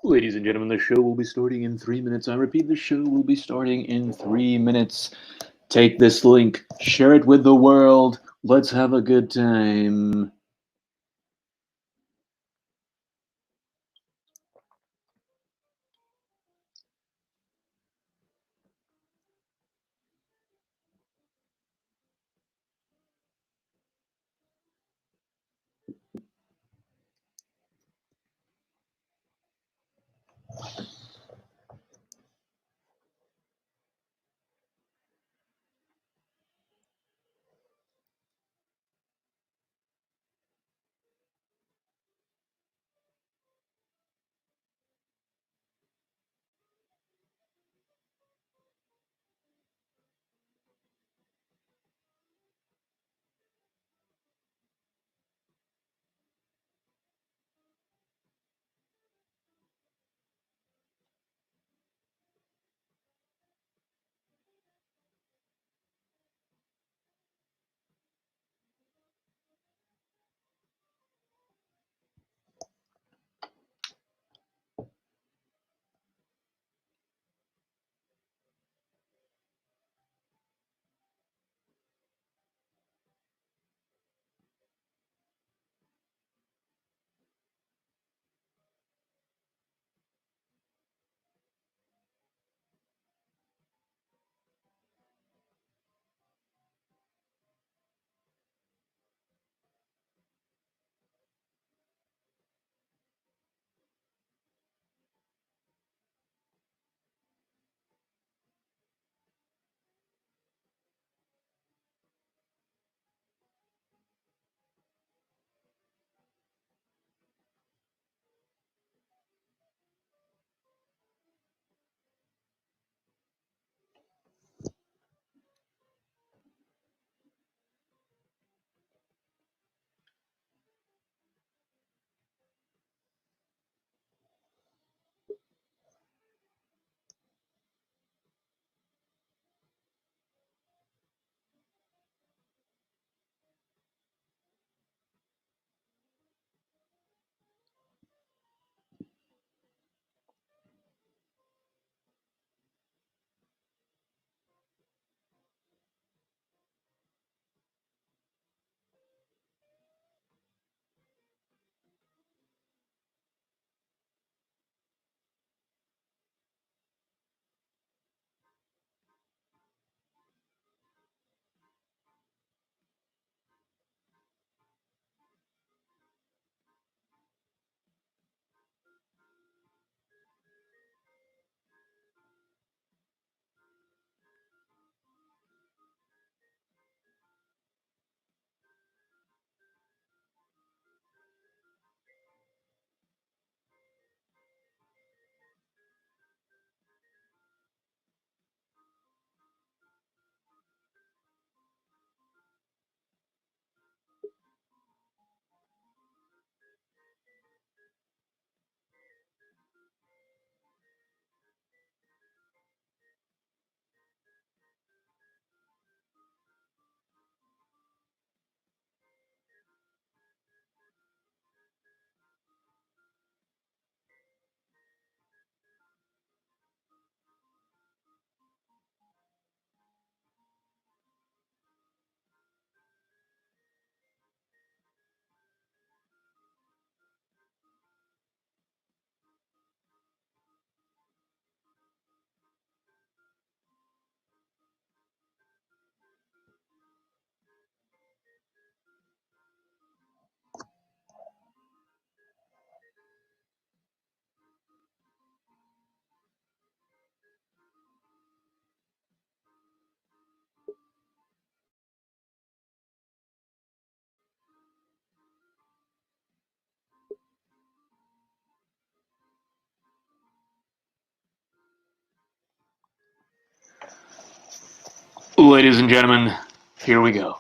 Ladies and gentlemen, the show will be starting in 3 minutes. I repeat, the show will be starting in 3 minutes. Take this link, share it with the world. Let's have a good time. Ladies and gentlemen, here we go.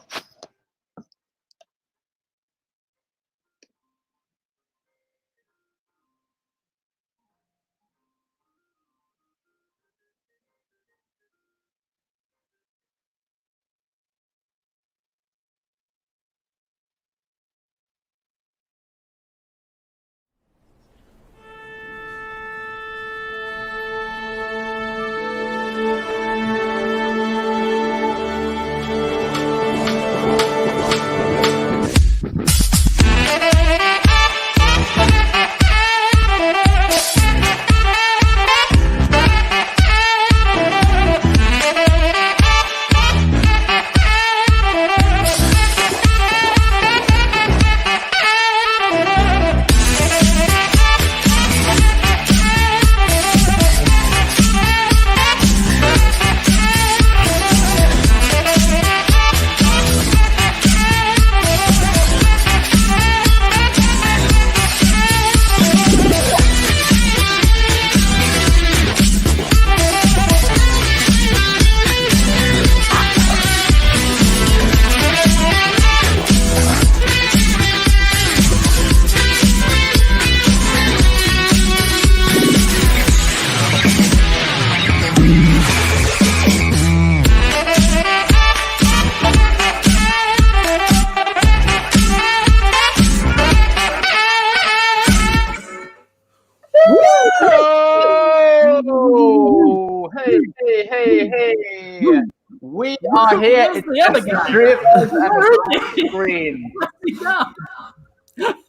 are here. Where's It's the other just guy? strippers and Where a is black he? screen. Yeah.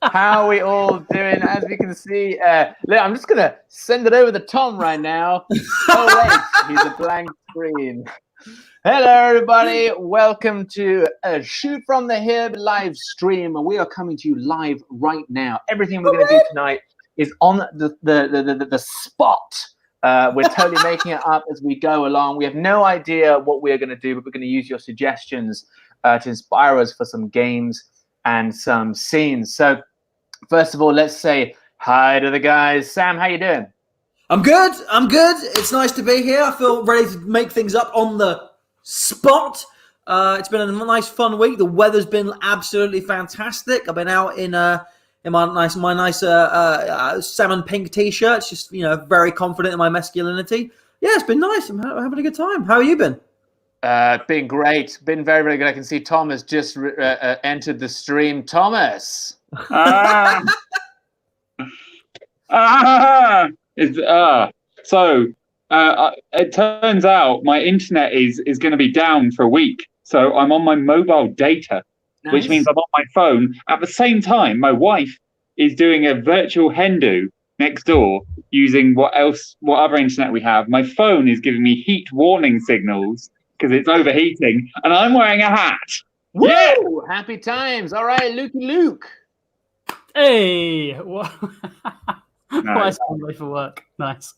How are we all doing? As we can see, look, I'm just gonna send it over to Tom right now. Oh wait, he's a blank screen. Hello, everybody. Welcome to a Shoot from the Hip live stream. We are coming to you live right now. Everything we're going to do tonight is on the spot. We're totally making it up as we go along. We have no idea what we're going to do, but we're going to use your suggestions to inspire us for some games and some scenes. So, first of all, let's say hi to the guys. Sam, how you doing? I'm good. It's nice to be here. I feel ready to make things up on the spot. It's been a nice, fun week. The weather's been absolutely fantastic. I've been out in my nice salmon pink t-shirt. It's just very confident in my masculinity. Yeah, it's been nice. I'm having a good time. How have you been? Been great. Been very, very good. I can see Tom has just entered the stream. Thomas. It turns out my internet is going to be down for a week. So I'm on my mobile data, Nice. which means I'm on my phone. At the same time, my wife is doing a virtual hen do next door using what other internet we have. My phone is giving me heat warning signals because it's overheating, and I'm wearing a hat. Woo! Yeah! Happy times. All right, Luke. Hey, what? Nice. Nice way for work. Nice.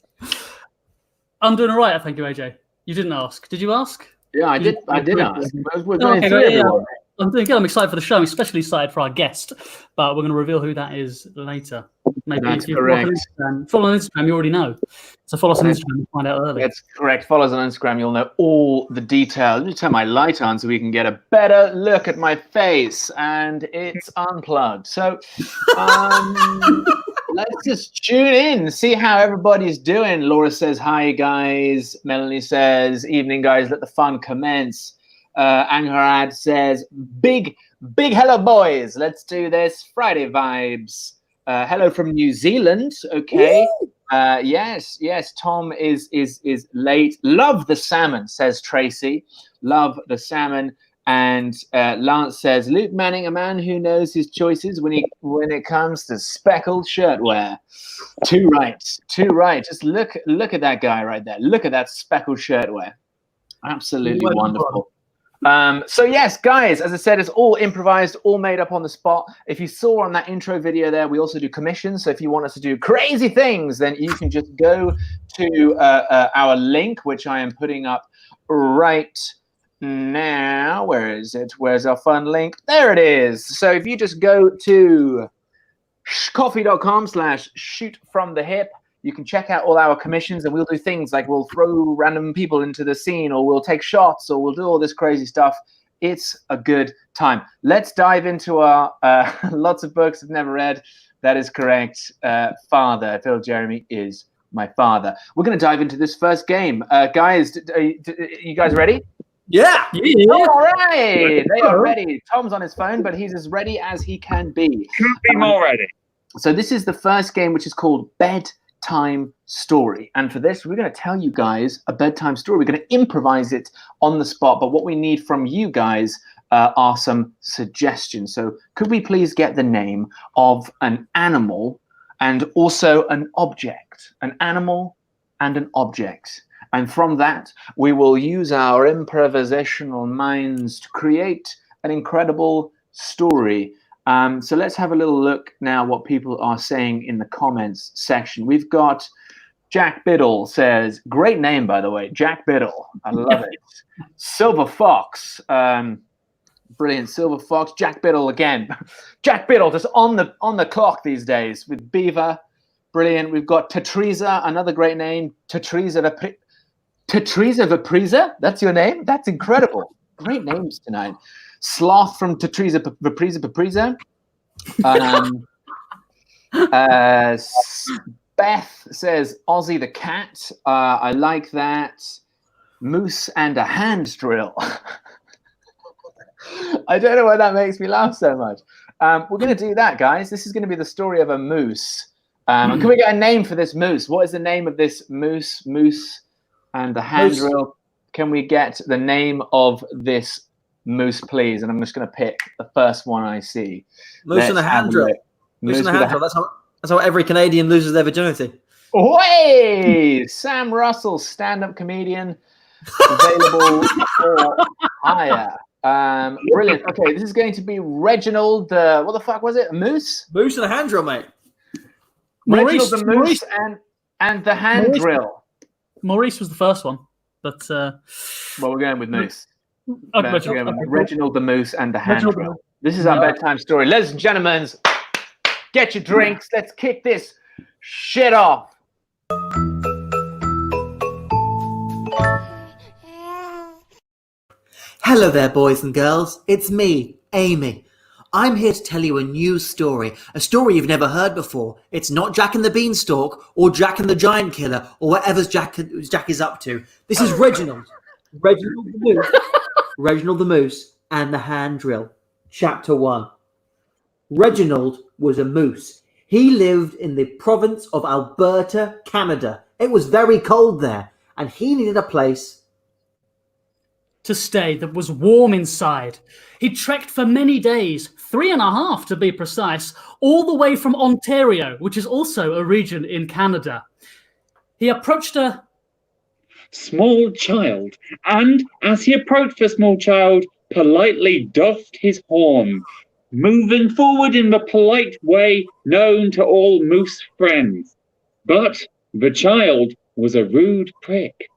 I'm doing all right. Thank you, AJ. You didn't ask. Did you ask? Yeah, I did ask. We're Oh, going okay, through great, yeah. everyone. I'm doing good. I'm excited for the show. I'm especially excited for our guest, but we're going to reveal who that is later. Maybe That's if you correct. follow on Instagram, you already know. So follow us on Instagram and find out early. That's correct. Follow us on Instagram. You'll know all the details. Let me turn my light on so we can get a better look at my face. And it's unplugged. So let's just tune in, see how everybody's doing. Laura says, hi, guys. Melanie says, evening, guys. Let the fun commence. Angarad says, big hello, boys. Let's do this. Friday vibes. Hello from New Zealand. Okay. Yes. Tom is late. Love the salmon, says Tracy. Love the salmon. And Lance says, Luke Manning, a man who knows his choices when it comes to speckled shirtwear. Too right. Just look at that guy right there. Look at that speckled shirtwear. Absolutely wonderful. So yes, guys, as I said, it's all improvised, all made up on the spot. If you saw on that intro video there, we also do commissions. So if you want us to do crazy things, then you can just go to our link, which I am putting up right now. Where is it? Where's our fun link? There it is. So if you just go to coffee.com/shootfromthehip, you can check out all our commissions, and we'll do things like we'll throw random people into the scene, or we'll take shots, or we'll do all this crazy stuff. It's a good time. Let's dive into our lots of books I've never read. That is correct. Father, Phil Jeremy is my father. We're going to dive into this first game. Guys, are you guys ready? Yeah. All right. They are ready. Tom's on his phone, but he's as ready as he can be. Couldn't be more ready. So this is the first game, which is called Bedtime Story. And for this, we're going to tell you guys a bedtime story. We're going to improvise it on the spot. But what we need from you guys are some suggestions. So could we please get the name of an animal and also an object? An animal and an object. And from that, we will use our improvisational minds to create an incredible story. So let's have a little look now what people are saying in the comments section. We've got Jack Biddle says, great name, by the way, Jack Biddle. I love it. Silver Fox. Brilliant. Silver Fox. Jack Biddle again. Jack Biddle just on the clock these days with Beaver. Brilliant. We've got Tatriza, another great name. Tatriza Vapriza. That's your name? That's incredible. Great names tonight. Sloth from Tatriza Vapriza. Beth says Ozzy the cat. I like that. Moose and a hand drill. I don't know why that makes me laugh so much. We're going to do that, guys. This is going to be the story of a moose. Can we get a name for this moose? What is the name of this moose? Moose and the hand drill. can we get the name of this moose, please? And I'm just going to pick the first one I see. Moose and a hand drill. Moose and a hand drill. That's how every Canadian loses their virginity. Hey, Sam Russell, stand-up comedian, available for hire. Brilliant. Okay, this is going to be Reginald. What the fuck was it? A moose? Moose and a hand drill, mate. Reginald the moose and the hand drill. Maurice was the first one, but well, we're going with moose. Reginald. Reginald the moose and the hand drill. This is our bedtime story, ladies and gentlemen. Get your drinks. Let's kick this shit off. Hello there, boys and girls. It's me, Amy. I'm here to tell you a new story, a story you've never heard before. It's not Jack and the Beanstalk or Jack and the Giant Killer or whatever Jack is up to. This is Reginald. Reginald the Moose. Reginald the Moose and the Hand Drill. Chapter 1. Reginald was a moose. He lived in the province of Alberta, Canada. It was very cold there, and he needed a place to stay that was warm inside. He trekked for many days, 3.5 to be precise, all the way from Ontario, which is also a region in Canada. He approached a small child, and as he approached the small child, politely doffed his horn, moving forward in the polite way known to all moose friends. But the child was a rude prick.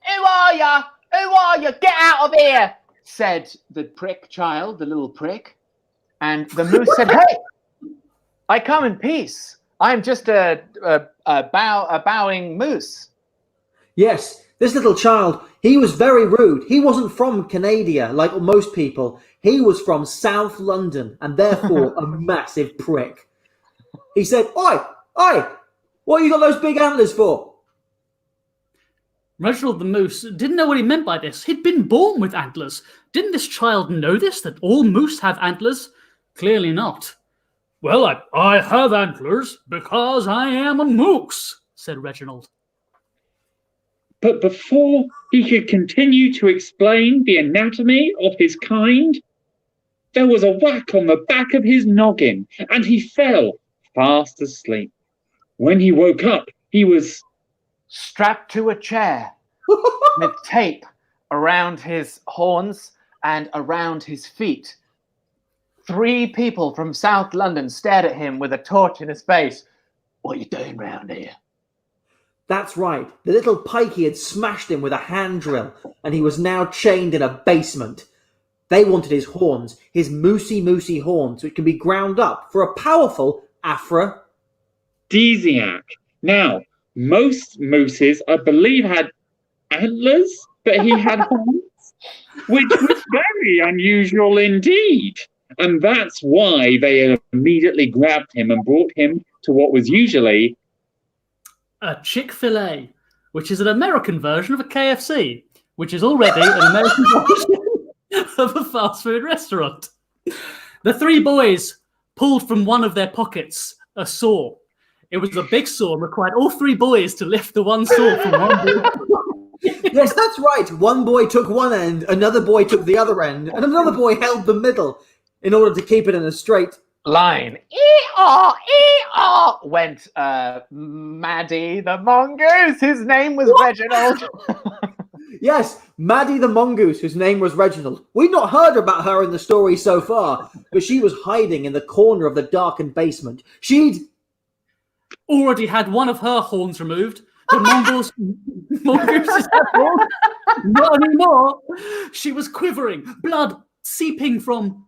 Who are ya? Who are you? Get out of here, said the prick child, the little prick. And the moose said, hey, I come in peace. I'm just a bowing moose. Yes, this little child, he was very rude. He wasn't from Canada like most people. He was from South London and therefore a massive prick. He said, Oi, what you got those big antlers for? Reginald the Moose didn't know what he meant by this. He'd been born with antlers. Didn't this child know this, that all moose have antlers? Clearly not. Well, I have antlers because I am a moose, said Reginald. But before he could continue to explain the anatomy of his kind, there was a whack on the back of his noggin, and he fell fast asleep. When he woke up, he was strapped to a chair with tape around his horns and around his feet. 3 people from South London stared at him with a torch in his face. What are you doing round here? That's right. The little pikey had smashed him with a hand drill, and he was now chained in a basement. They wanted his horns, his moosey horns, which can be ground up for a powerful aphrodisiac. Now, most mooses, I believe, had antlers, but he had horns, which was very unusual indeed. And that's why they immediately grabbed him and brought him to what was usually a Chick-fil-A, which is an American version of a KFC, which is already an American version of a fast food restaurant. The 3 boys pulled from one of their pockets a saw. It was a big saw and required all 3 boys to lift the one saw from one boy. Yes, that's right. One boy took one end, another boy took the other end, and another boy held the middle in order to keep it in a straight line. E-aw, e-aw, went Maddie the mongoose, whose name was Reginald. Yes, Maddie the mongoose, whose name was Reginald. We'd not heard about her in the story so far, but she was hiding in the corner of the darkened basement. She'd already had one of her horns removed. The mongoose's horn, not anymore. She was quivering, blood seeping from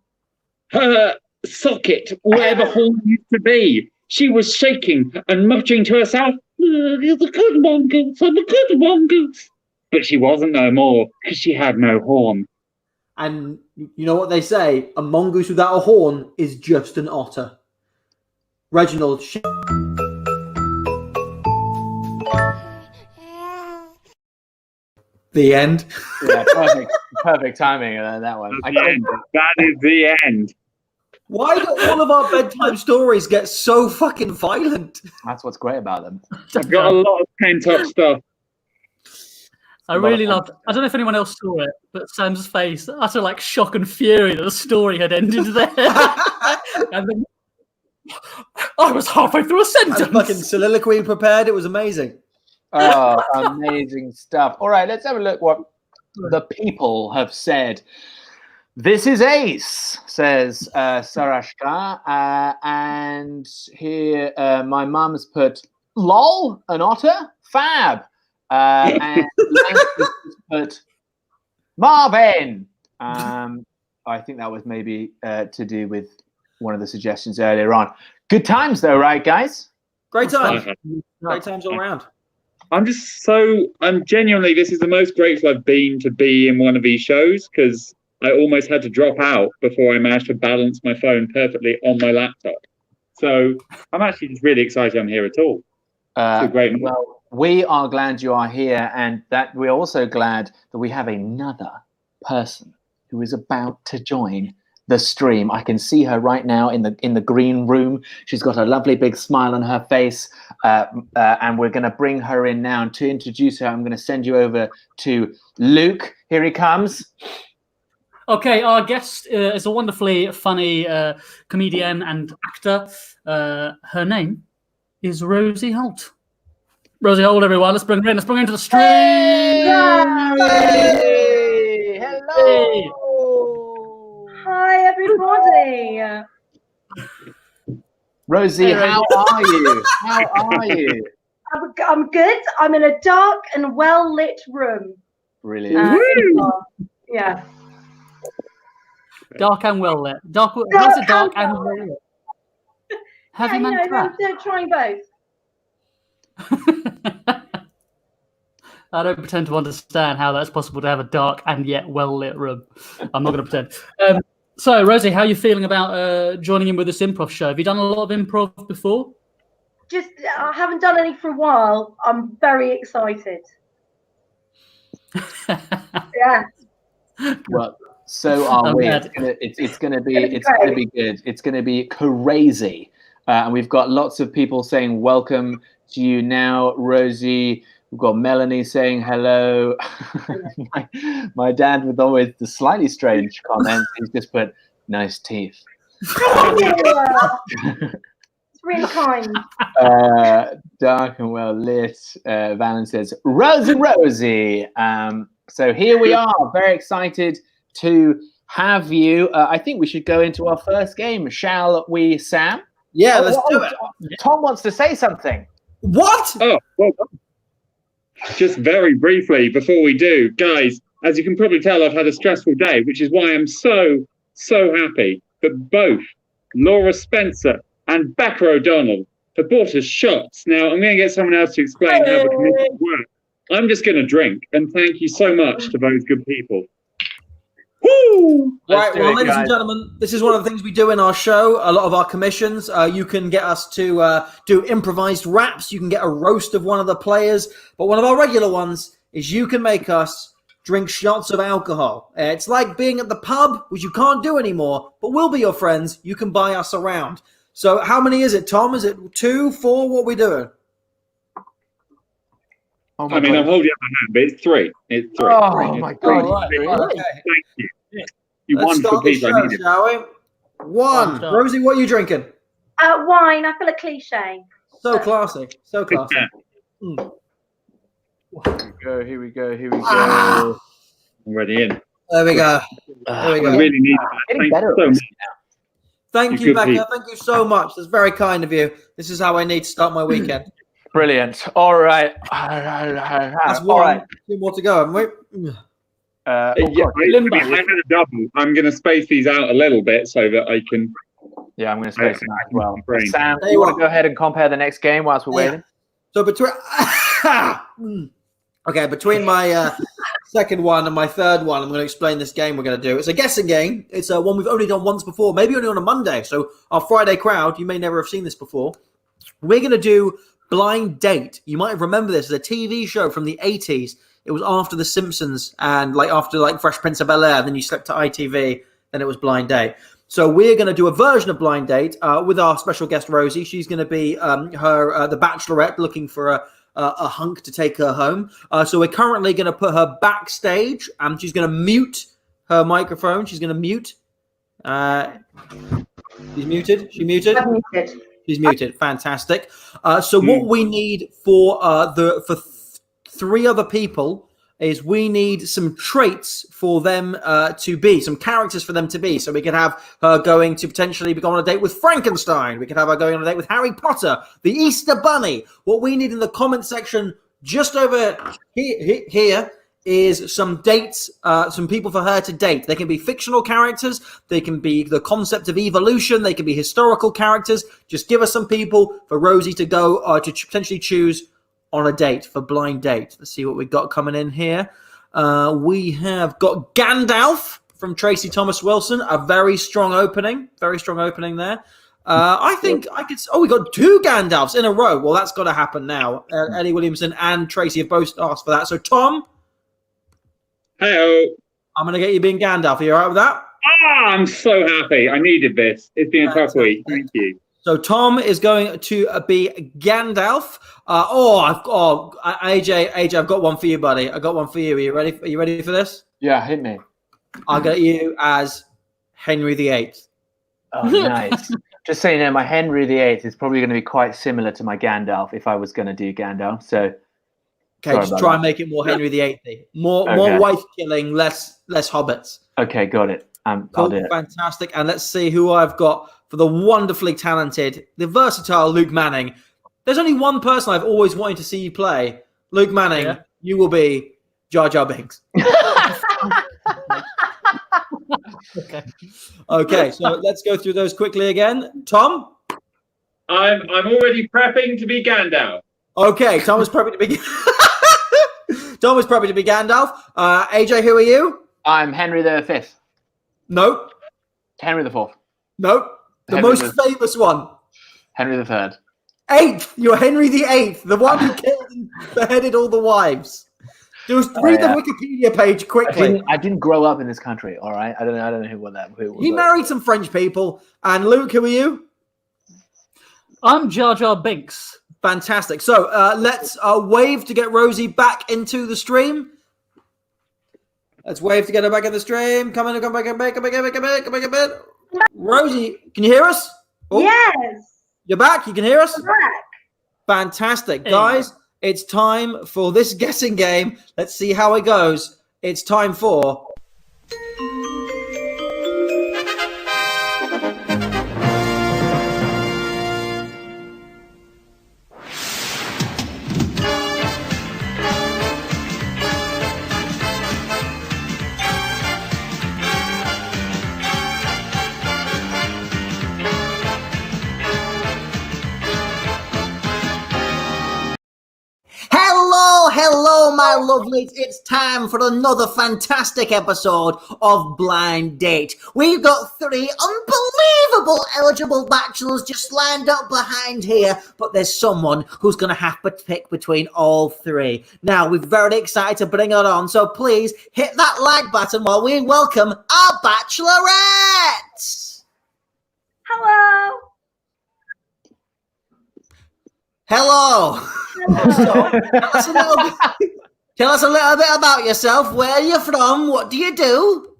her socket where the horn used to be. She was shaking and muttering to herself, "You're the good mongoose, I'm the good mongoose." But she wasn't no more because she had no horn. And you know what they say? A mongoose without a horn is just an otter. Reginald. The end. Yeah, perfect timing on that one. That is the end. Why do all of our bedtime stories get so fucking violent? That's what's great about them. I've got a lot of pent-up stuff. I really loved. I don't know if anyone else saw it, but Sam's face, utter like shock and fury that the story had ended there. And then I was halfway through a sentence. And fucking soliloquy prepared. It was amazing. Oh, amazing stuff. All right, let's have a look what the people have said. This is Ace, says Sarashka. And here my mum's put lol, an otter, fab. And Lance has put Marvin. I think that was maybe to do with one of the suggestions earlier on. Good times though, right, guys? Great times. Great times all around. I'm genuinely, this is the most grateful I've been to be in one of these shows, because I almost had to drop out before I managed to balance my phone perfectly on my laptop. So I'm actually just really excited I'm here at all. It's a great moment. Well, we are glad you are here, and that we're also glad that we have another person who is about to join the stream. I can see her right now in the green room. She's got a lovely big smile on her face, and we're going to bring her in now. And to introduce her, I'm going to send you over to Luke. Here he comes. Okay, our guest is a wonderfully funny comedian and actor. Her name is Rosie Holt. Rosie Holt, everyone. Let's bring her in. Let's bring her into the stream. Hey! Hello! Hi, everybody. Rosie, how are you? How are you? I'm good. I'm in a dark and well-lit room. Brilliant. Yeah. Dark and well lit. How's it dark and well lit? Have you managed that? I'm trying both. I don't pretend to understand how that's possible to have a dark and yet well-lit room. I'm not going to pretend. So, Rosie, how are you feeling about joining in with this improv show? Have you done a lot of improv before? I haven't done any for a while. I'm very excited. Yeah. Well, so are we. It's going to be good. It's going to be crazy. And we've got lots of people saying welcome to you now, Rosie. We've got Melanie saying hello. my dad with always the slightly strange comments. He's just put nice teeth. It's really kind. Dark and well lit. Valen says Rosie. So here we are, very excited to have you. I think we should go into our first game, shall we, Sam? Yeah, let's do it. Tom wants to say something. What? Oh, well, just very briefly before we do, guys, as you can probably tell, I've had a stressful day, which is why I'm so happy that both Laura Spencer and Becca O'Donnell have bought us shots. Now, I'm going to get someone else to explain how the committee works. I'm just going to drink, and thank you so much to those good people. Woo! Right, well, ladies and gentlemen, this is one of the things we do in our show. A lot of our commissions, you can get us to do improvised raps. You can get a roast of one of the players. But one of our regular ones is you can make us drink shots of alcohol. It's like being at the pub, which you can't do anymore, but we'll be your friends. You can buy us around. So how many is it, Tom? Is it 2, 4? What are we doing? Oh I mean, God. I'm holding up my hand, but it's 3. It's 3. Oh my God! Okay. Thank you. You Let's won for start the people. I show, needed. shall we? 1. Rosie, what are you drinking? Wine. I feel a cliche. So classy. So classy. Here we go. I'm ready in. There we go. I really need that. Getting Thank better you so at much. this now. Thank you, Good Becca. people. Thank you so much. That's very kind of you. This is how I need to start my weekend. Brilliant. All right. That's All one. right. 2 more to go, haven't we? Yeah, I had a double. I'm going to space these out a little bit so that I can. Yeah, I'm going to space them out as well. Brain. Sam, Tell you you want what. to go ahead and compare the next game whilst we're waiting? So between my second one and my third one, I'm going to explain this game we're going to do. It's a guessing game. It's one we've only done once before, maybe only on a Monday. So our Friday crowd, you may never have seen this before. We're going to do Blind Date. You might remember this as a TV show from the 80s. It was after The Simpsons and after Fresh Prince of Bel-Air. Then you slept to ITV. Then it was Blind Date. So we're going to do a version of Blind Date with our special guest Rosie. She's going to be the Bachelorette looking for a hunk to take her home. So we're currently going to put her backstage, and she's going to mute her microphone. She's going to mute. She's muted. She muted. I'm muted. She's muted. Fantastic. So what we need for three other people is we need some traits for them to be, some characters for them to be. So we could have her going to potentially be going on a date with Frankenstein. We could have her going on a date with Harry Potter, the Easter Bunny. What we need in the comment section just over here is some dates, some people for her to date. They can be fictional characters. They can be the concept of evolution. They can be historical characters. Just give us some people for Rosie to go to potentially choose on a date, for blind date. Let's see what we've got coming in here. We have got Gandalf from Tracy Thomas Wilson. A very strong opening. Very strong opening there. I think I could... Oh, we got two Gandalfs in a row. Well, that's got to happen now. Ellie Williamson and Tracy have both asked for that. So, Tom... Hey, I'm going to get you being Gandalf. Are you all right with that? I'm so happy. I needed this. It's been a tough week. Thank you. So Tom is going to be Gandalf. AJ, I've got one for you, buddy. I got one for you. Are you ready for this? Yeah, hit me. I'll get you as Henry VIII. Oh, nice. Just so you know, my Henry VIII is probably going to be quite similar to my Gandalf if I was going to do Gandalf. So. Okay, just try and make it more Henry VIII. More wife killing, less hobbits. Okay, got it. I'll do it. Fantastic. And let's see who I've got for the wonderfully talented, the versatile Luke Manning. There's only one person I've always wanted to see you play. Luke Manning, you will be Jar Jar Binks. Okay, so let's go through those quickly again. Tom? I'm already prepping to be Gandalf. Okay, Tom was prepping to be Gandalf. AJ, who are you? I'm Henry V. Nope. Henry IV. Nope. The Henry most famous one. Henry III. Eighth. You're Henry VIII, the one who killed and beheaded all the wives. Just read the Wikipedia page quickly. I didn't grow up in this country. All right, I don't know who was. He married some French people. And Luke, who are you? I'm Jar Jar Binks. Fantastic. So let's wave to get Rosie back into the stream. Let's wave to get her back in the stream. Come back. Rosie, can you hear us? Oh, Yes. You're back? You can hear us? I'm back. Fantastic. Guys, it's time for this guessing game. Let's see how it goes. It's time for... Hello, my lovelies. It's time for another fantastic episode of Blind Date. We've got three unbelievable eligible bachelors just lined up behind here, but there's someone who's going to have to pick between all three. Now, we're very excited to bring her on, so please hit that like button while we welcome our bachelorettes. Hello. Hello. So, tell us a little bit about yourself. Where are you from? What do you do?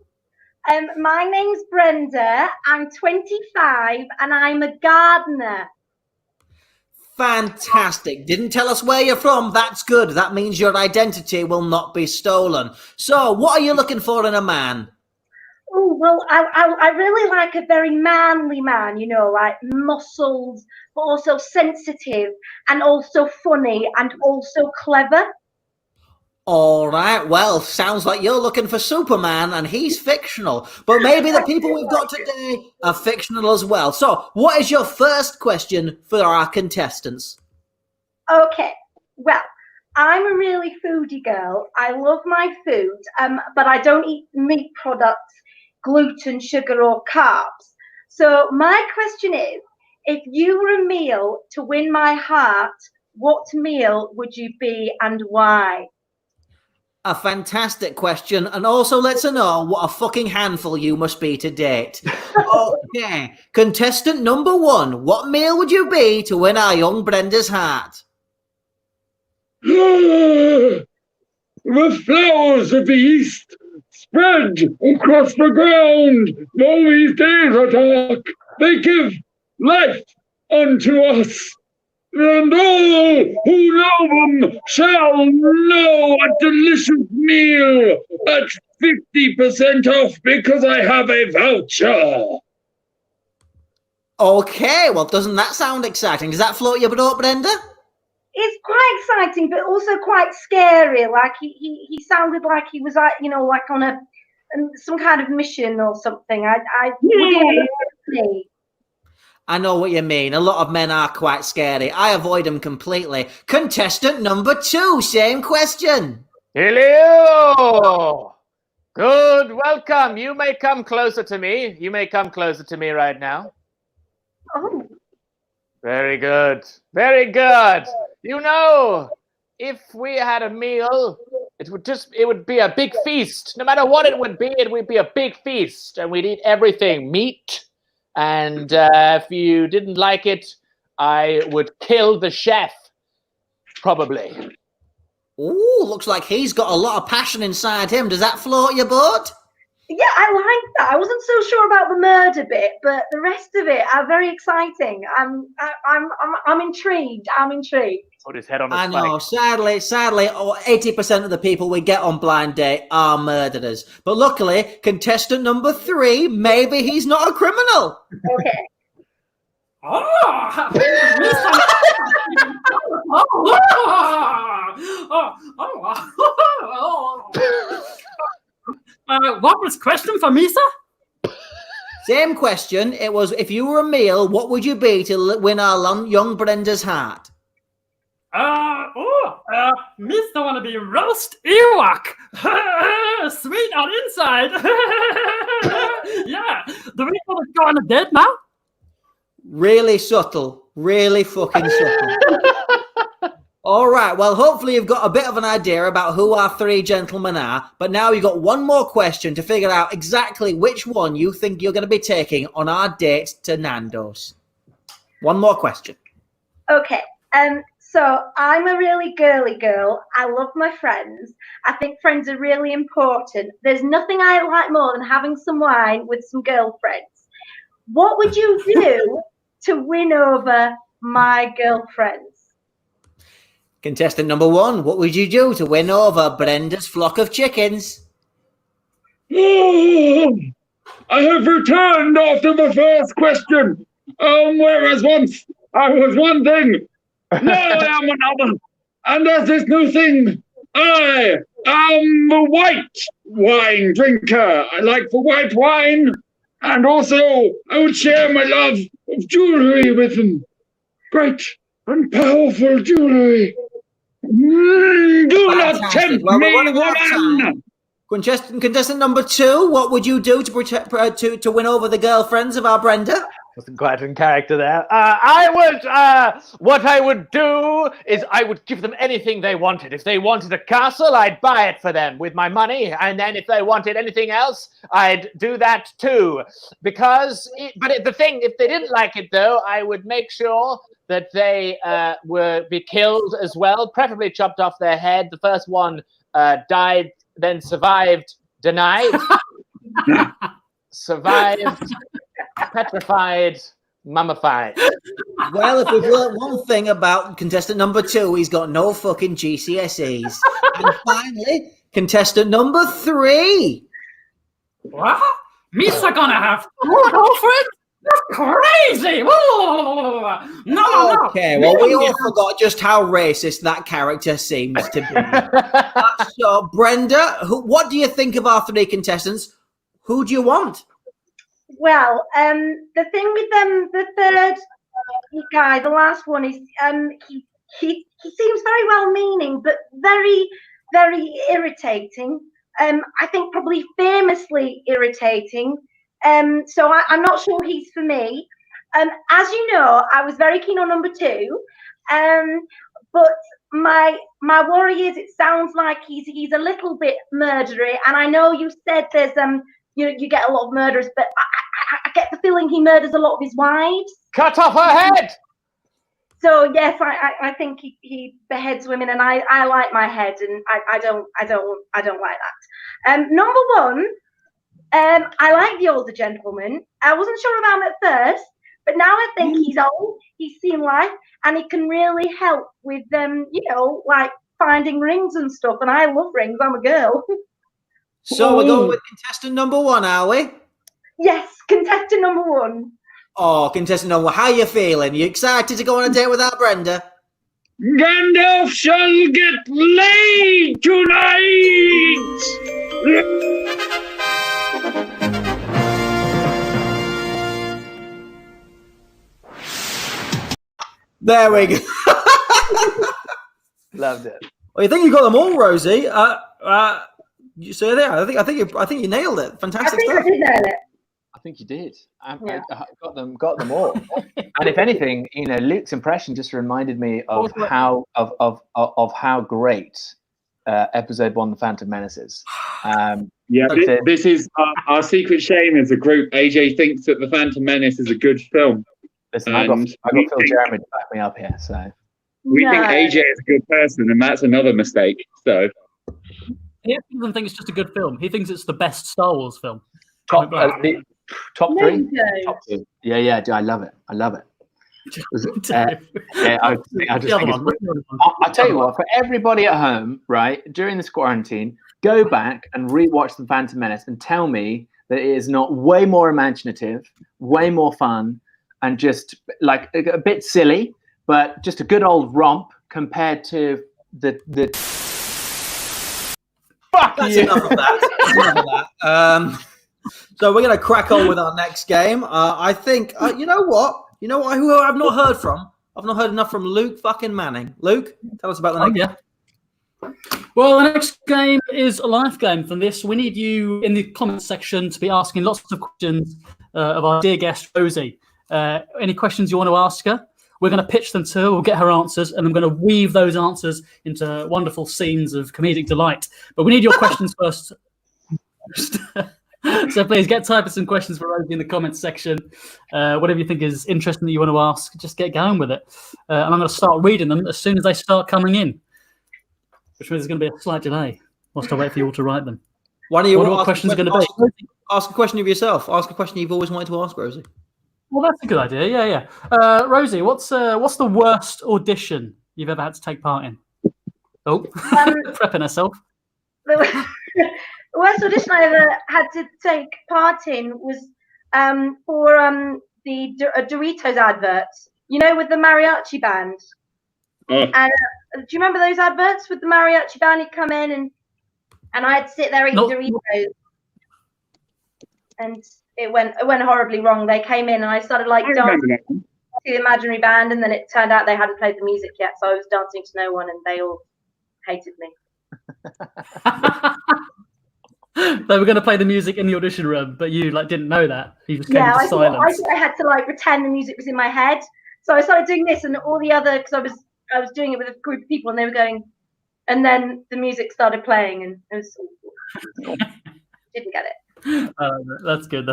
My name's Brenda. I'm 25 and I'm a gardener. Fantastic. Didn't tell us where you're from. That's good. That means your identity will not be stolen. So, what are you looking for in a man? Oh, well, I really like a very manly man, you know, like muscles, but also sensitive and also funny and also clever. All right. Well, sounds like you're looking for Superman and he's fictional. But maybe the people we've got today are fictional as well. So what is your first question for our contestants? Okay. Well, I'm a really foodie girl. I love my food, but I don't eat meat products, gluten, sugar, or carbs. So my question is, if you were a meal to win my heart, what meal would you be and why? A fantastic question, and also lets her know what a fucking handful you must be to date. Okay, contestant number one, what meal would you be to win our young Brenda's heart? The flowers of the east spread across the ground. All these days are dark. They give life unto us. And all who know them shall know a delicious meal at 50% off because I have a voucher. Okay, well, doesn't that sound exciting? Does that float your boat, Brenda? It's quite exciting, but also quite scary. Like he sounded like he was, like, you know, like on some kind of mission or something. Would he ever me? I know what you mean. A lot of men are quite scary. I avoid them completely. Contestant number 2, same question. Hello. Good, welcome. You may come closer to me. You may come closer to me right now. Oh, Very good. Very good. You know, if we had a meal, it would be a big feast. No matter what it would be a big feast. And we'd eat everything. Meat. And if you didn't like it, I would kill the chef. Probably. Ooh, looks like he's got a lot of passion inside him. Does that float your boat? yeah, I like that. I wasn't so sure about the murder bit, but the rest of it are very exciting. I'm intrigued. I'm intrigued. Put his head on a I spike. know. Sadly, 80% of the people we get on Blind Date are murderers. But luckily, contestant number 3, maybe he's not a criminal. Okay. What was the question for me, sir? Same question. It was, if you were a meal, what would you be to win our young Brenda's heart? Mr. Wanna be roast Ewok. Sweet on inside. Yeah. Do we want to go on a date now? Really subtle. Really fucking subtle. All right. Well, hopefully you've got a bit of an idea about who our 3 gentlemen are. But now you've got one more question to figure out exactly which one you think you're going to be taking on our date to Nando's. One more question. Okay. So I'm a really girly girl. I love my friends. I think friends are really important. There's nothing I like more than having some wine with some girlfriends. What would you do to win over my girlfriends? Contestant number 1, what would you do to win over Brenda's flock of chickens? I have returned after the first question. Whereas once I was one thing, now I am another. And as this new thing, I am a white wine drinker. I like the white wine. And also, I would share my love of jewelry with them. Great and powerful jewelry. Do not Fantastic. tempt Well, we're me, running out of woman. time. Contestant number 2, what would you do to win over the girlfriends of our Brenda? Wasn't quite in character there. What I would do is I would give them anything they wanted. If they wanted a castle, I'd buy it for them with my money. And then if they wanted anything else, I'd do that too. If they didn't like it though, I would make sure that they would be killed as well, preferably chopped off their head. The first one died, then survived, denied, survived, petrified, mummified. Well, if we've learned one thing about contestant number 2, he's got no fucking GCSEs. And finally, contestant number 3. What? Mr. gonna have 2 girlfriends? That's crazy! No. Okay, well, we all forgot just how racist that character seems to be. So, Brenda, what do you think of our 3 contestants? Who do you want? Well, the thing with them, the third guy, the last one, is he seems very well-meaning, but very, very irritating. I think probably famously irritating. So I'm not sure he's for me. As you know, I was very keen on number 2. But my worry is, it sounds like he's a little bit murdery, and I know you said there's you get a lot of murderers, but I get the feeling he murders a lot of his wives. Cut off her head! So yes, I think he beheads women, and I like my head, and I don't like that. Number one, I like the older gentleman. I wasn't sure about him at first, but now I think he's old, he's seen life, and he can really help with like finding rings and stuff. And I love rings. I'm a girl. So we're going with contestant number 1, are we? Yes, contestant number 1. Oh, contestant number 1, how you feeling? You excited to go on a date with our Brenda? Gandalf shall get laid tonight! There we go. Loved it. Well, you think you got them all, Rosie? So there, I think you nailed it. Fantastic stuff. I did nail it. I think you did. I Yeah. got them all. And if anything, Luke's impression just reminded me of how great episode 1, The Phantom Menace is. Yeah, this is our secret shame as a group. AJ thinks that The Phantom Menace is a good film. Listen, I got Phil Jeremy to back me up here. So we think AJ is a good person, and that's another mistake. So He doesn't think it's just a good film. He thinks it's the best Star Wars film. top 3. Top 2. Yeah, I love it. I tell you what, for everybody at home, right, during this quarantine, go back and rewatch The Phantom Menace and tell me that it is not way more imaginative, way more fun, and just like a bit silly, but just a good old romp compared to the That's enough of that. So we're going to crack on with our next game. I think, you know what? Who I've not heard from? I've not heard enough from Luke fucking Manning. Luke, tell us about the next game. Well, the next game is a live game. From this, we need you in the comments section to be asking lots of questions of our dear guest, Rosie. Any questions you want to ask her? We're going to pitch them to her. We'll get her answers, and I'm going to weave those answers into wonderful scenes of comedic delight. But we need your questions first. So please get typing some questions for Rosie in the comments section. Whatever you think is interesting that you want to ask, just get going with it. And I'm going to start reading them as soon as they start coming in, which means there's going to be a slight delay whilst I wait for you all to write them. What questions are going to be? Ask a question of yourself. Ask a question you've always wanted to ask, Rosie. Well, that's a good idea. Yeah. Rosie, what's the worst audition you've ever had to take part in? Oh, prepping herself. The worst audition I ever had to take part in was for the Doritos adverts. With the mariachi band. And do you remember those adverts with the mariachi band? He'd come in and I had to sit there eating Doritos, and it went horribly wrong. They came in and I started dancing to the imaginary band, and then it turned out they hadn't played the music yet, so I was dancing to no one, and they all hated me. They were going to play the music in the audition room, but you didn't know that. You just came into silence. I had to pretend the music was in my head, so I started doing this, and all the other, because I was doing it with a group of people, and they were going, and then the music started playing, and it was didn't get it. That's good.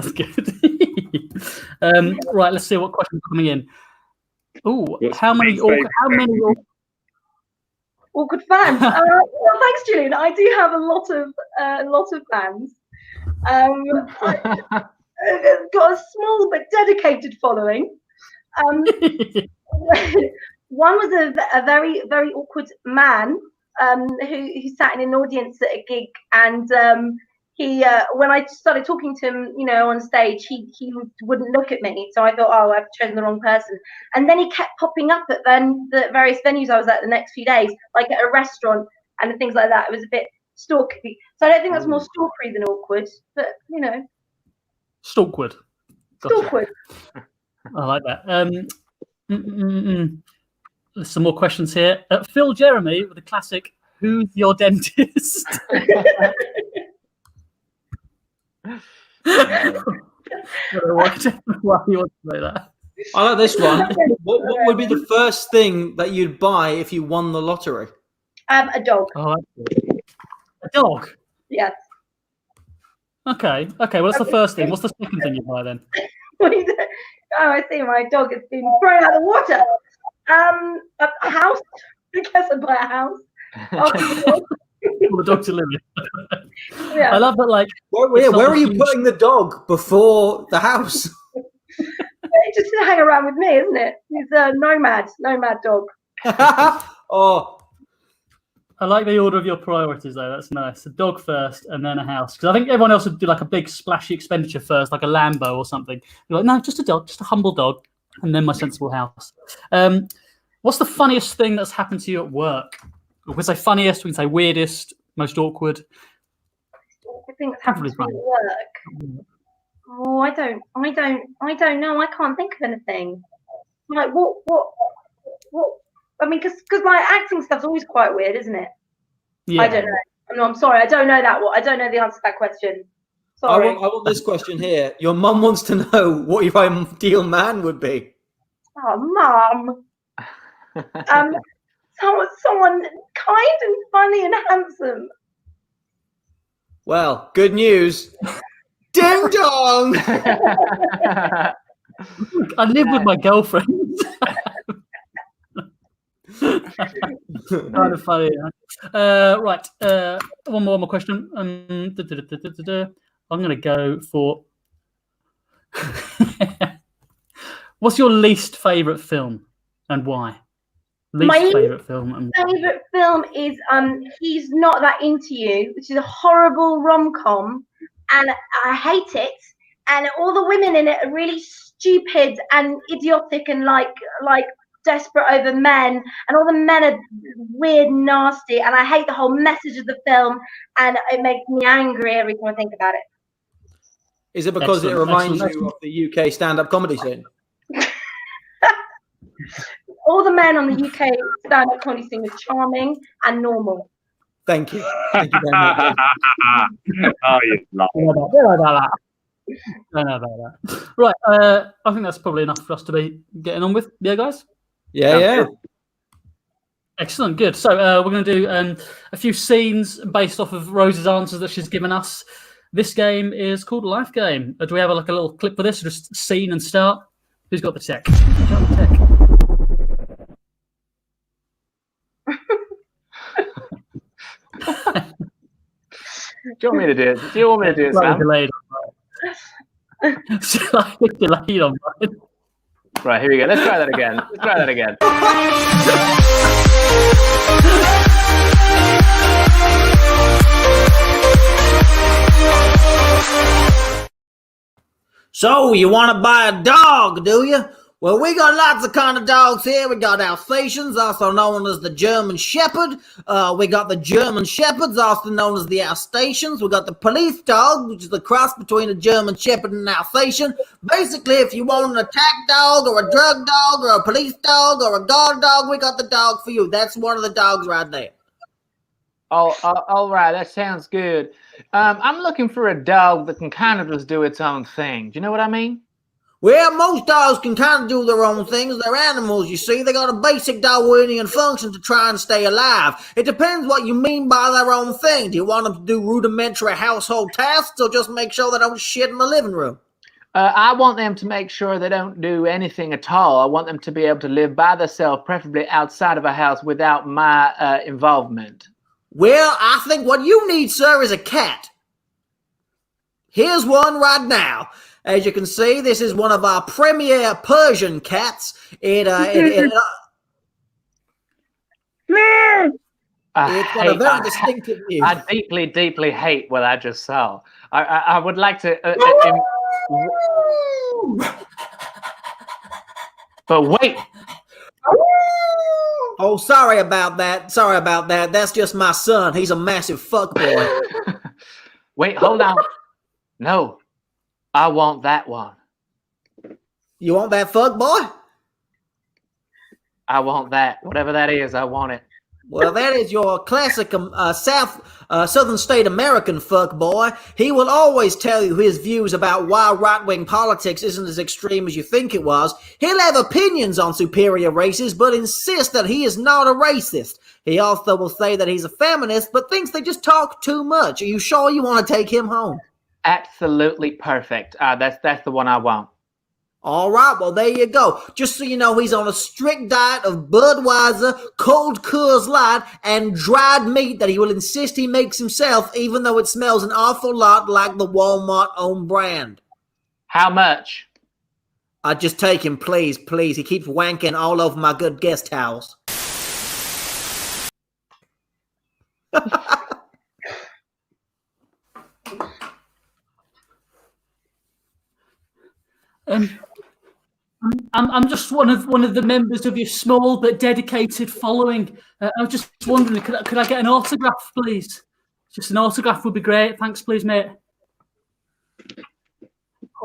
Right, let's see what questions are coming in. Oh, how many awkward fans? Well, thanks, Julian. I do have a lot of fans. I've got a small but dedicated following. One was a very, very awkward man who sat in an audience at a gig, and he when I started talking to him, on stage, he wouldn't look at me. So I thought, I've chosen the wrong person. And then he kept popping up at the various venues I was at the next few days, like at a restaurant and things like that. It was a bit stalky. So I don't think that's more stalkery than awkward, but Stalkward. Gotcha. Stalkward. I like that. There's some more questions here. Phil Jeremy with the classic, "Who's your dentist?" Why do you want to say that? I like this one. What would be the first thing that you'd buy if you won the lottery? A dog. Oh, a dog? Yes. Okay. Well, that's the first thing. What's the second thing you buy then? I see. My dog has been thrown out of the water. A house. I guess I'd buy a house. For the dog to live in. Yeah. I love that. Like, Where are you putting the dog before the house? It's just to hang around with me, isn't it? He's a nomad dog. Oh, I like the order of your priorities, though. That's nice. A dog first, and then a house. Because I think everyone else would do like a big splashy expenditure first, like a Lambo or something. You're like, no, just a dog, just a humble dog, and then my sensible house. What's the funniest thing that's happened to you at work? We can say funniest, we can say weirdest, most awkward. I think it's happened to me at work. Oh, I don't know. I can't think of anything. Like what? I mean, because my acting stuff's always quite weird, isn't it? Yeah. I don't know. No, I'm sorry. I don't know that one. I don't know the answer to that question. Sorry. I want this question here. Your mum wants to know what your ideal man would be. Oh, Mum. Someone kind and funny and handsome. Well, good news. Ding dong. I live with my girlfriend. Kind of funny. Right. One more question. I'm going to go for. What's your least favorite film and why? Favorite film. Favorite film is He's Not That Into You, which is a horrible rom-com, and I hate it. And all the women in it are really stupid and idiotic and like desperate over men, and all the men are weird and nasty, and I hate the whole message of the film, and it makes me angry every time I think about it. Is it because it reminds you of the UK stand-up comedy scene? All the men on the UK stand-up comedy scene are charming and normal. Thank you. Thank you very much. Oh, you love I don't know about that. Right. I think that's probably enough for us to be getting on with. Yeah, guys? Yeah. Excellent. Good. So we're going to do a few scenes based off of Rose's answers that she's given us. This game is called Life Game. Do we have a little clip for this? Just scene and start? Who's got the tech? Do you want me to do it? Do you want me to do it, Sam? Delayed on mine. Right, here we go. Let's try that again. So, you want to buy a dog, do you? Well, we got lots of kind of dogs here. We got Alsatians, also known as the German Shepherd. We got the German Shepherds, also known as the Alsatians. We got the police dog, which is the cross between a German Shepherd and an Alsatian. Basically, if you want an attack dog or a drug dog or a police dog or a guard dog, we got the dog for you. That's one of the dogs right there. Oh, all right. That sounds good. I'm looking for a dog that can kind of just do its own thing. Do you know what I mean? Well, most dogs can kind of do their own things. They're animals, you see. They got a basic Darwinian function to try and stay alive. It depends what you mean by their own thing. Do you want them to do rudimentary household tasks or just make sure they don't shit in the living room? I want them to make sure they don't do anything at all. I want them to be able to live by themselves, preferably outside of a house without my involvement. Well, I think what you need, sir, is a cat. Here's one right now. As you can see, this is one of our premier Persian cats. It's got a very distinctive view. I deeply, deeply hate what I just saw. I would like to... but wait! Oh, sorry about that. That's just my son. He's a massive fuckboy. Wait, hold on. No. I want that one. You want that fuck boy? I want that. Whatever that is, I want it. Well, that is your classic Southern State American fuck boy. He will always tell you his views about why right-wing politics isn't as extreme as you think it was. He'll have opinions on superior races, but insist that he is not a racist. He also will say that he's a feminist, but thinks they just talk too much. Are you sure you want to take him home? Absolutely perfect. That's the one I want. All right, well, there you go. Just so you know, he's on a strict diet of Budweiser, cold Coors Light, and dried meat that he will insist he makes himself, even though it smells an awful lot like the Walmart own brand. How much? I just take him, please, please. He keeps wanking all over my good guest towels. I'm just one of the members of your small but dedicated following. I was just wondering, could I get an autograph, please? Just an autograph would be great. Thanks, please, mate.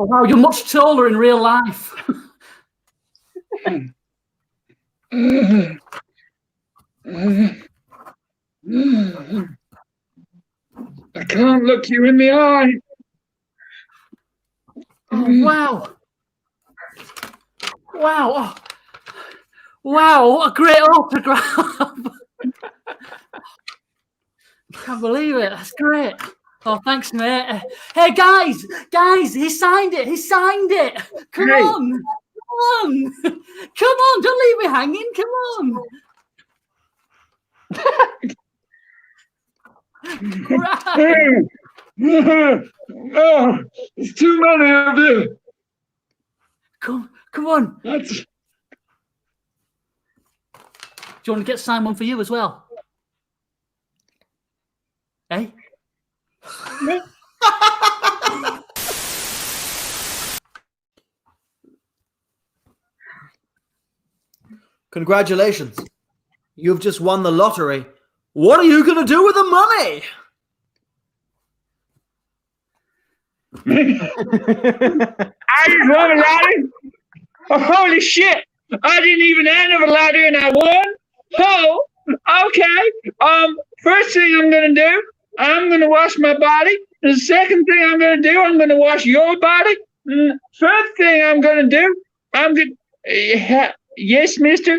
Oh wow, you're much taller in real life. I can't look you in the eye. Oh, wow. Wow. Oh. Wow, what a great autograph. Can't believe it. That's great. Oh, thanks, mate. Hey, guys, he signed it. Come on. Don't leave me hanging. Come on. Right. Oh, there's too many of you. Come on. That's... Do you want to get signed one for you as well? Hey? Congratulations. You've just won the lottery. What are you going to do with the money? I just won a lottery. Oh, holy shit! I didn't even enter the lottery and I won. Oh, okay. First thing I'm gonna do, I'm gonna wash my body. The second thing I'm gonna do, I'm gonna wash your body. Third thing I'm gonna do, I'm gonna. Yes, mister.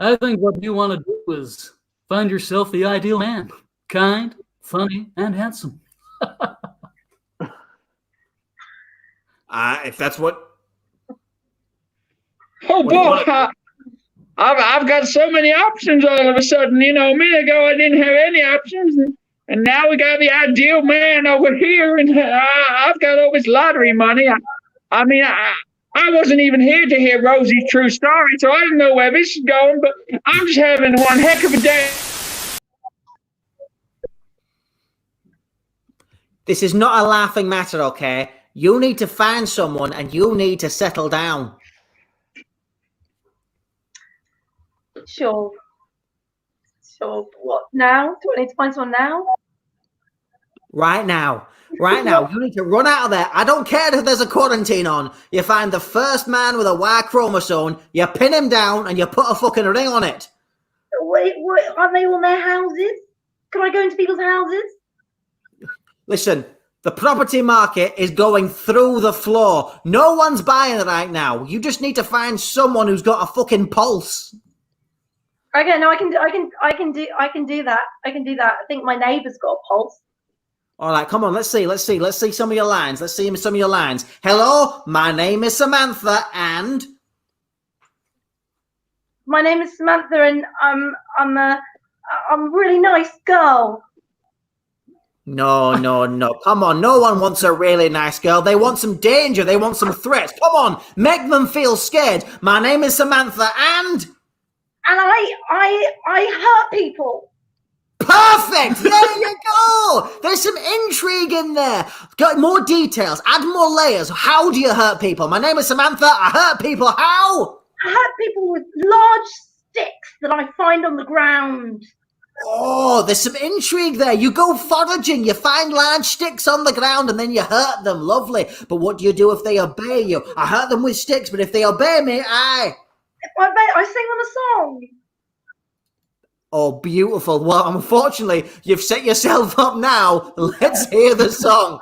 I think what you want to do is find yourself the ideal man. Kind, funny, and handsome. If that's what... Oh, boy. I've got so many options all of a sudden. You know, a minute ago I didn't have any options. And now we got the ideal man over here. And I've got all this lottery money. I wasn't even here to hear Rosie's true story, so I don't know where this is going, but I'm just having one heck of a day. This is not a laughing matter, okay? You need to find someone and you need to settle down. Sure. What now? Do I need to find someone now? Right now. You need to run out of there. I don't care if there's a quarantine on. You find the first man with a Y chromosome, you pin him down, and you put a fucking ring on it. Wait, aren't they all in their houses? Can I go into people's houses? Listen, the property market is going through the floor. No one's buying it right now. You just need to find someone who's got a fucking pulse. Okay, no, I can do that. I think my neighbour's got a pulse. All right, come on, let's see some of your lines. Hello, my name is Samantha, and my name is Samantha, and I'm a really nice girl. No. Come on, no one wants a really nice girl. They want some danger. They want some threats. Come on, make them feel scared. My name is Samantha, and I hurt people. Perfect! There you go! There's some intrigue in there. Got more details. Add more layers. How do you hurt people? My name is Samantha. I hurt people. How? I hurt people with large sticks that I find on the ground. Oh, there's some intrigue there. You go foraging. You find large sticks on the ground and then you hurt them. Lovely. But what do you do if they obey you? I hurt them with sticks, but if they obey me, I sing them a song. Oh, beautiful. Well, unfortunately, you've set yourself up now. Let's hear the song.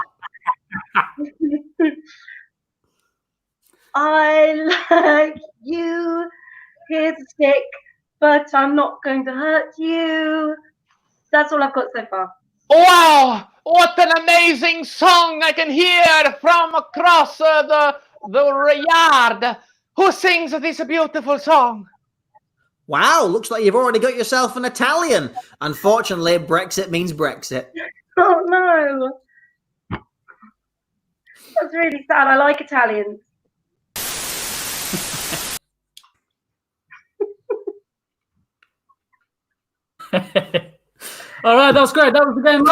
I like you. Here's a stick, but I'm not going to hurt you. That's all I've got so far. Wow! What an amazing song I can hear from across the yard. Who sings this beautiful song? Wow, looks like you've already got yourself an Italian. Unfortunately, Brexit means Brexit. Oh no. That's really sad. I like Italians. All right, that was great. That was the game.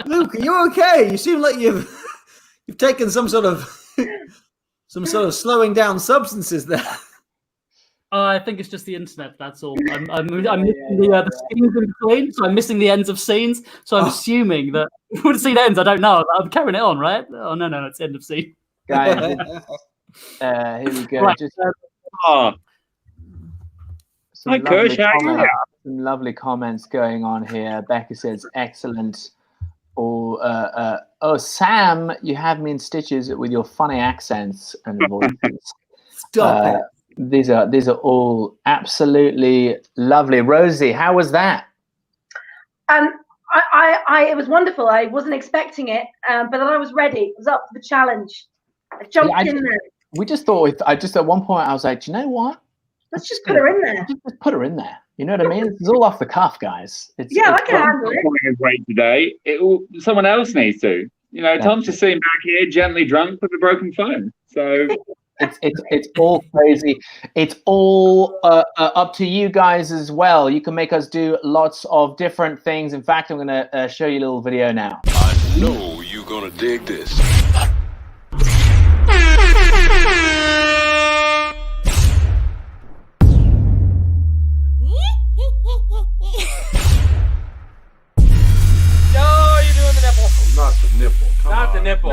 Luke, are you okay? You seem like you've taken some sort of slowing down substances there. I think it's just the internet. That's all. I'm missing the scenes in between, so I'm missing the ends of scenes. So I'm assuming that when the scene ends, I don't know. I'm carrying it on, right? Oh no, it's end of scene. Guys, here we go. Right. Just Oh, some hi, lovely Kush. How are you? comments- some lovely comments going on here. Becca says, excellent. Oh, Sam, you have me in stitches with your funny accents and voices. Stop it. These are all absolutely lovely. Rosie, how was that? It was wonderful. I wasn't expecting it, but then I was ready. I was up for the challenge. I jumped in there. We just thought, at one point, I was like, do you know what? Let's just put her in there. Just put her in there. You know what I mean? It's all off the cuff, guys. I can handle it. Pulling his weight today. Someone else needs to. You know, Tom's just sitting back here, gently drunk with a broken phone. So it's all crazy. It's all up to you guys as well. You can make us do lots of different things. In fact, I'm going to show you a little video now. I know you're gonna dig this. No, you're doing the nipple. Not the nipple. Come Not the on. nipple.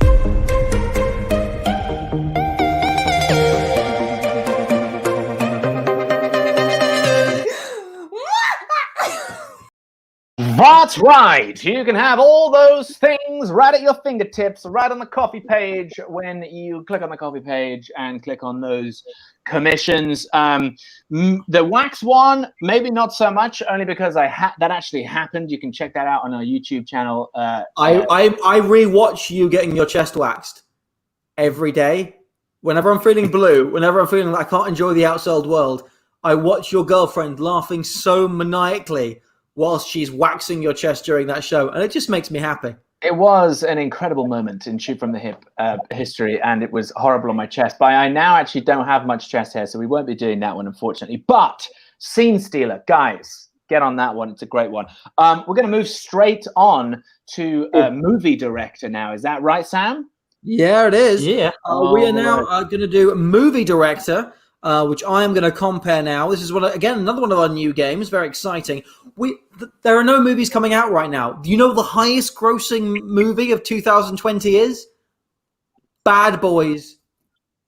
That's right. You can have all those things right at your fingertips, right on the coffee page when you click on the coffee page and click on those commissions. The wax one, maybe not so much, only because that actually happened. You can check that out on our YouTube channel. I rewatch you getting your chest waxed every day. Whenever I'm feeling blue, whenever I'm feeling like I can't enjoy the outside world, I watch your girlfriend laughing so maniacally whilst she's waxing your chest during that show, and it just makes me happy. It was an incredible moment in Shoot from the Hip history, and it was horrible on my chest. But I now actually don't have much chest hair, so we won't be doing that one, unfortunately. But Scene Stealer, guys, get on that one. It's a great one. We're going to move straight on to movie director now. Is that right, Sam? Yeah, it is. Yeah. We are now going to do movie director, which I am going to compare now. This is another one of our new games. Very exciting. There are no movies coming out right now. Do you know what the highest grossing movie of 2020 is? Bad Boys.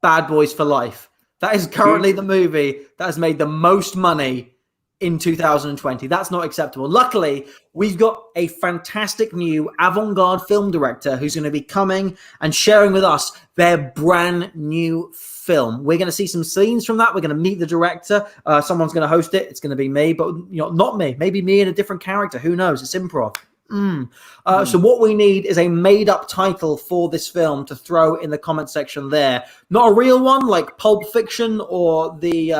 Bad Boys for Life. That is currently the movie that has made the most money in 2020. That's not acceptable. Luckily, we've got a fantastic new avant-garde film director who's going to be coming and sharing with us their brand new film. We're going to see some scenes from that. We're going to meet the director. Someone's going to host it. It's going to be me, but not me. Maybe me in a different character. Who knows? It's improv. So what we need is a made-up title for this film to throw in the comment section there. Not a real one like Pulp Fiction or the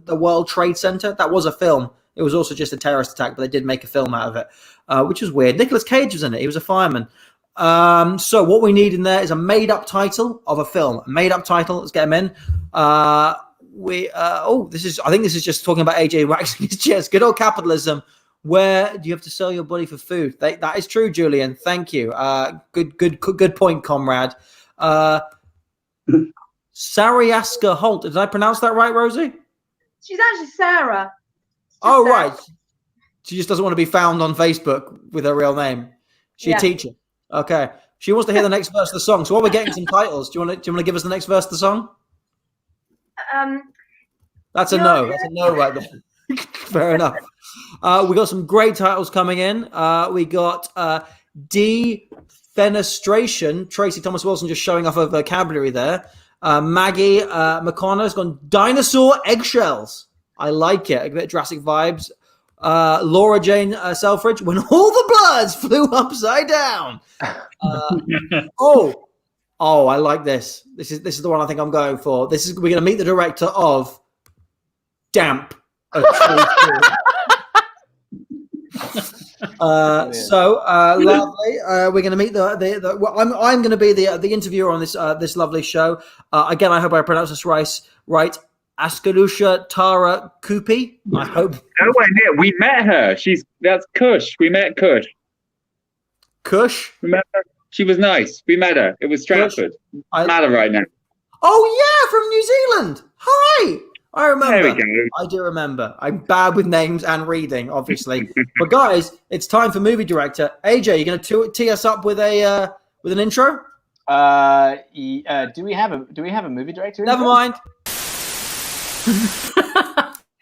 World Trade Center. That was a film. It was also just a terrorist attack, but they did make a film out of it, which is weird. Nicolas Cage was in it. He was a fireman. So what we need in there is a made-up title of a film. A made-up title. Let's get him in. I think this is just talking about AJ waxing his chest. Good old capitalism. Where do you have to sell your body for food? That is true, Julian. Thank you. Good point, comrade. Sariaska Holt. Did I pronounce that right, Rosie? She's actually Sarah. Oh, Sarah. Right. She just doesn't want to be found on Facebook with her real name. She's a teacher. Okay. She wants to hear the next verse of the song. So while we're getting some titles, do you want to give us the next verse of the song? That's a no. That's a no right there. Fair enough. We got some great titles coming in. We got Defenestration. Tracy Thomas Wilson just showing off her vocabulary there. Maggie McConnor has gone Dinosaur Eggshells. I like it. A bit of Jurassic vibes. Laura Jane Selfridge, when all the bloods flew upside down. I like this. This is the one I think I'm going for. We're going to meet the director of Damp. A True Story. Lovely. We're going to meet I'm going to be the interviewer on this lovely show. Again, I hope I pronounced this right. Askarusha Tara Kupi. I hope. Nowhere near. We met her. That's Kush. We met Kush. Kush? We met her. She was nice. We met her. It was Stratford. Met her right now. Oh yeah, from New Zealand. Hi. I remember. There we go. I do remember. I'm bad with names and reading, obviously. But guys, it's time for movie director. AJ, you going to tee us up with an intro? Do we have a movie director? Never mind.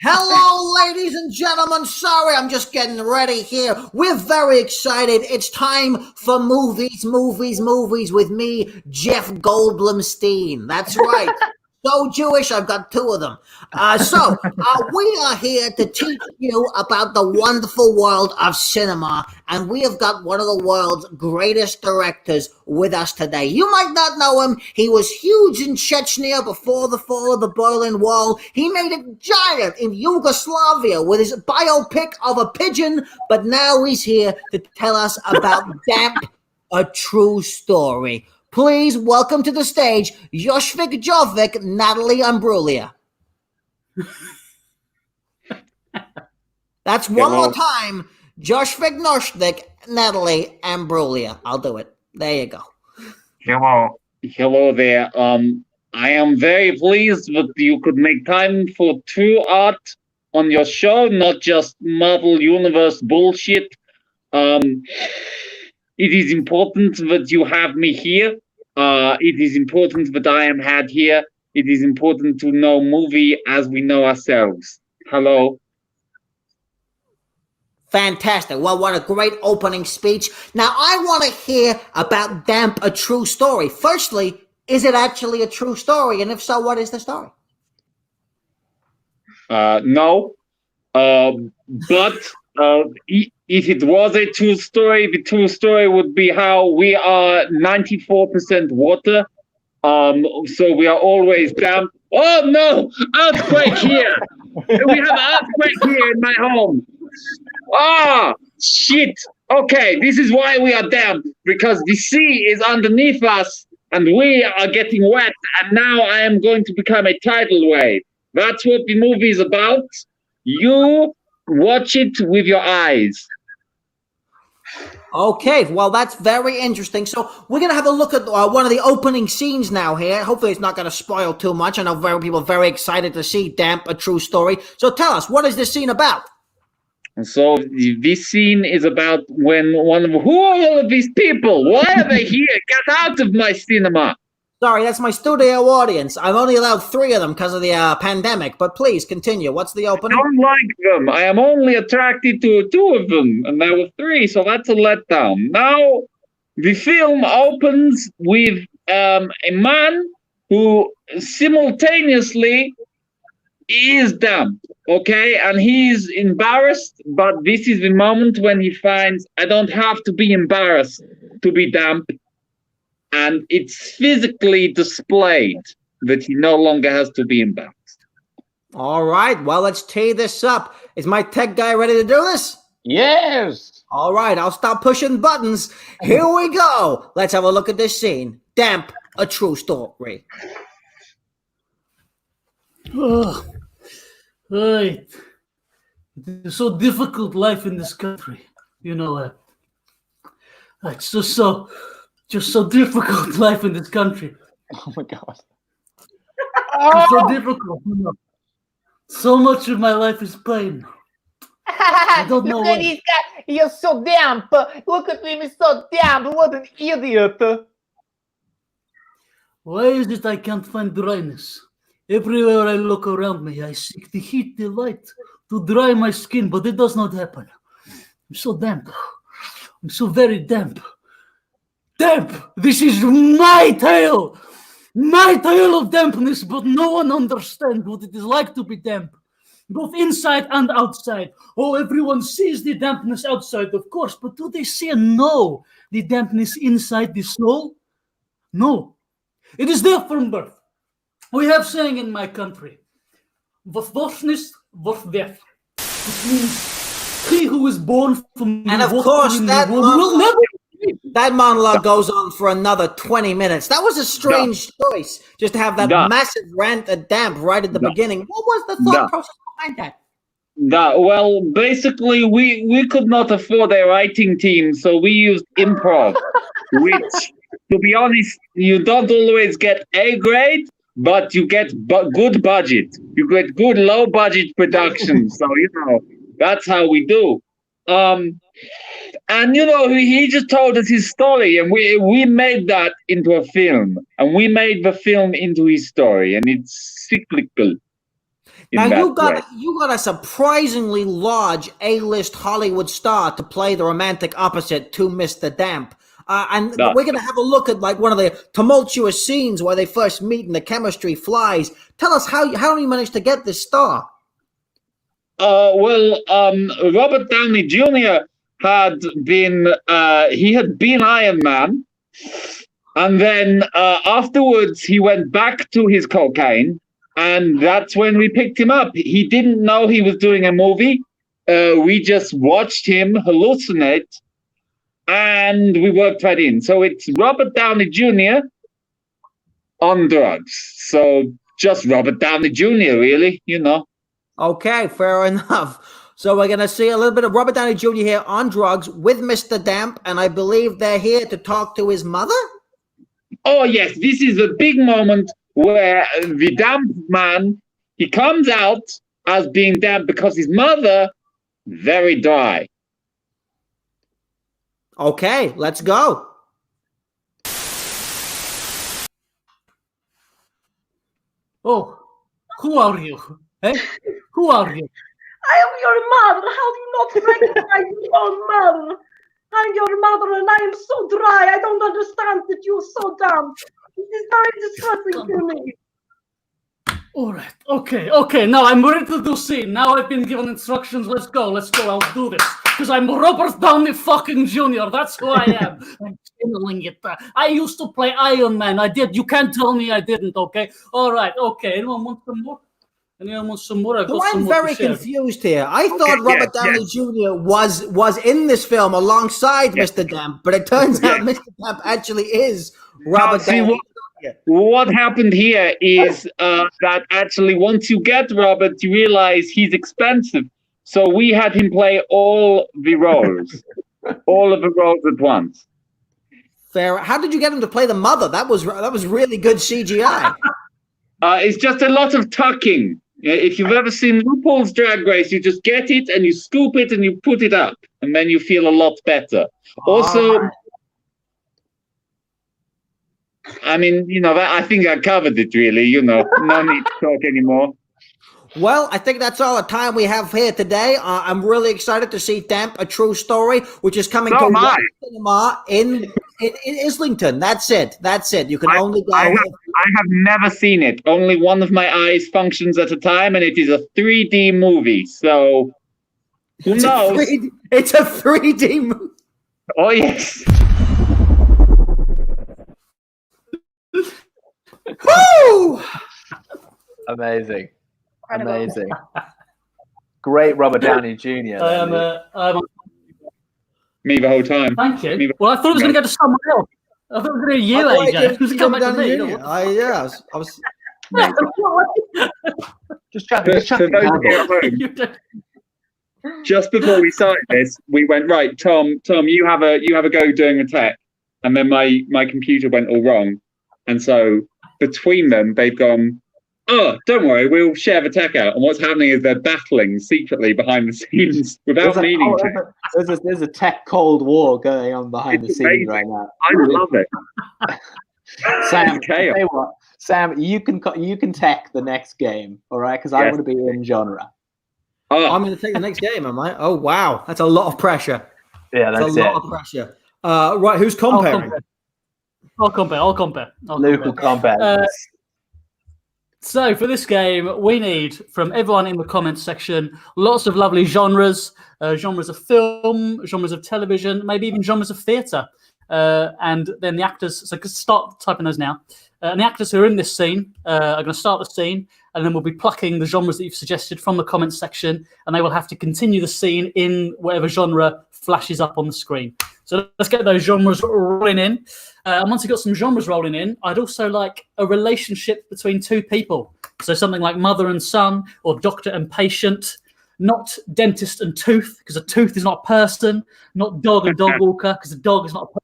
Hello, ladies and gentlemen. Sorry, I'm just getting ready here. We're very excited. It's time for movies with me, Jeff Goldblumstein. That's right. So Jewish, I've got two of them. We are here to teach you about the wonderful world of cinema, and we have got one of the world's greatest directors with us today. You might not know him. He was huge in Chechnya before the fall of the Berlin Wall. He made it giant in Yugoslavia with his biopic of a pigeon, but now he's here to tell us about Damp, a True Story. Please welcome to the stage, Yoshvik Jovic, Natalie Imbruglia. That's one more time. Joshvik Noshvik, Natalie Imbruglia. I'll do it. There you go. Hello there. I am very pleased that you could make time for true art on your show, not just Marvel Universe bullshit. It is important that you have me here. It is important that I am had here. It is important to know movie as we know ourselves. Hello. Fantastic. Well, what a great opening speech. Now, I want to hear about Damp, a True Story. Firstly, is it actually a true story? And if so, what is the story? No. But if it was a true story, the true story would be how we are 94% water. So we are always damp. Oh no! Earthquake here! We have an earthquake here in my home. Ah, shit. Okay, this is why we are damp, because the sea is underneath us and we are getting wet, and now I am going to become a tidal wave. That's what the movie is about. You watch it with your eyes. Okay, well, that's very interesting. So we're going to have a look at one of the opening scenes now here. Hopefully it's not going to spoil too much. I know people are very excited to see Damp, a True Story. So tell us, what is this scene about? So this scene is about when who are all of these people? Why are they here? Get out of my cinema. Sorry, that's my studio audience. I've only allowed 3 of them because of the pandemic. But please continue. What's the opening? I don't like them. I am only attracted to 2 of them, and there were 3, so that's a letdown. Now, the film opens with a man who simultaneously is damp, okay? And he's embarrassed, but this is the moment when he finds, I don't have to be embarrassed to be damp. And it's physically displayed that he no longer has to be embarrassed. All right. Well, let's tee this up. Is my tech guy ready to do this? Yes. All right. I'll stop pushing buttons. Here we go. Let's have a look at this scene. Damp, a True Story. Oh, right. It's so difficult life in this country. You know, it's just so difficult life in this country. Oh my God. It's so difficult. You know. So much of my life is pain. I don't know Look at this guy. You're so damp. Look at him. He's so damp. What an idiot. Why is it I can't find dryness? Everywhere I look around me, I seek the heat, the light to dry my skin, but it does not happen. I'm so damp. I'm so very damp. Damp! This is my tale! My tale of dampness, but no one understands what it is like to be damp. both inside and outside. Oh, everyone sees the dampness outside, of course, but do they see and know the dampness inside the soul? No. It is there from birth. We have saying in my country, "Vosnist Vosveth," which means he who is born from And the of water course, in the that womb will never sleep. That monologue goes on for another 20 minutes. That was a strange choice, just to have that massive rant at Damp right at the beginning. What was the thought process behind that? Well, basically, we could not afford a writing team, so we used improv, which, to be honest, you don't always get A grade, but you get good budget. You get good low-budget production, so, that's how we do. And, he just told us his story, and we made that into a film, and we made the film into his story, and it's cyclical. Now you got a surprisingly large A-list Hollywood star to play the romantic opposite to Mr. Damp. And we're going to have a look at like one of the tumultuous scenes where they first meet and the chemistry flies. Tell us how you managed to get this star. Robert Downey Jr. had been Iron Man, and then afterwards he went back to his cocaine, and that's when we picked him up. He didn't know he was doing a movie. We just watched him hallucinate, and we worked right in. So it's Robert Downey Jr. on drugs. So just Robert Downey Jr., really, Okay, fair enough. So we're going to see a little bit of Robert Downey Jr. here on drugs with Mr. Damp, and I believe they're here to talk to his mother? Oh, yes. This is a big moment where the Damp man, he comes out as being damp because his mother, very dry. Okay, let's go. Oh, who are you? Hey, who are you? I am your mother. How do you not recognize your own mother? I'm your mother and I am so dry. I don't understand that you're so dumb. It is very distressing to me. All right. Okay. Now I'm ready to do scene. Now I've been given instructions. Let's go. I'll do this. Because I'm Robert Downey fucking Jr. That's who I am. I'm channeling it. I used to play Iron Man. I did. You can't tell me I didn't, okay? All right. Okay. Anyone want some more? I'm very confused here. I thought Robert Downey Jr. was in this film alongside Mr. Damp, but it turns out Mr. Damp actually is Robert Downey Jr. What happened here is that actually once you get Robert, you realize he's expensive. So we had him play all the roles, all of the roles at once. Fair. How did you get him to play the mother? That was really good CGI. It's just a lot of tucking. If you've ever seen RuPaul's Drag Race, you just get it and you scoop it and you put it up, and then you feel a lot better. Also, I mean, I think I covered it really, no need to talk anymore. Well, I think that's all the time we have here today. I'm really excited to see Damp, A True Story, which is coming to cinema in Islington. That's it. You can only go. I have never seen it. Only one of my eyes functions at a time, and it is a 3D movie. So who knows? It's a 3D movie. Oh yes. Woo! Amazing. Great Robert Downey Jr. Me the whole time. Thank you. Well, I thought it was going to go to someone else. I thought it was going to be you, AJ. It was come back to me. I was just Just before we started this, we went, right, Tom, you have a go doing a tech, and then my computer went all wrong, and so between them they've gone, oh, don't worry, we'll share the tech out. And what's happening is they're battling secretly behind the scenes without meaning to. There's a tech Cold War going on behind the scenes right now. I love it. Sam, tell you what, Sam, you can tech the next game, all right? Because I want to be in genre. Oh, I'm going to take the next game, am I? Oh, wow. That's a lot of pressure. Yeah, that's a lot of pressure. Right, who's comparing? I'll compare. Luke will compare. So for this game, we need from everyone in the comments section lots of lovely genres, genres of film, genres of television, maybe even genres of theatre. And then the actors, so start typing those now. And the actors who are in this scene are going to start the scene, and then we'll be plucking the genres that you've suggested from the comments section, and they will have to continue the scene in whatever genre flashes up on the screen. So let's get those genres rolling in. And once you've got some genres rolling in, I'd also like a relationship between two people. So something like mother and son, or doctor and patient, not dentist and tooth, because a tooth is not a person, not dog and dog walker, because a dog is not a person.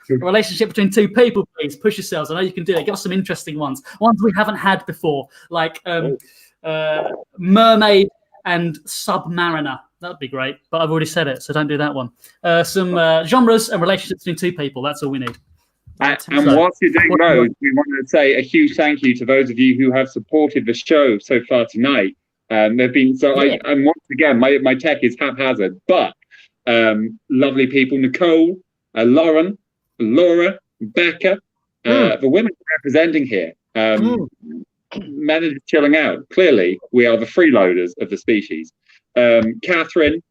A relationship between two people, please. Push yourselves. I know you can do it. Give us some interesting ones we haven't had before, like mermaid and submariner. That'd be great, but I've already said it, so don't do that one. Some genres and relationships between two people. That's all we need. And whilst you're doing those, we want to say a huge thank you to those of you who have supported the show so far tonight. There've been and once again, my tech is haphazard, but lovely people: Nicole, Lauren, Laura, Becca, the women representing here. Men are chilling out. Clearly, we are the freeloaders of the species. Catherine,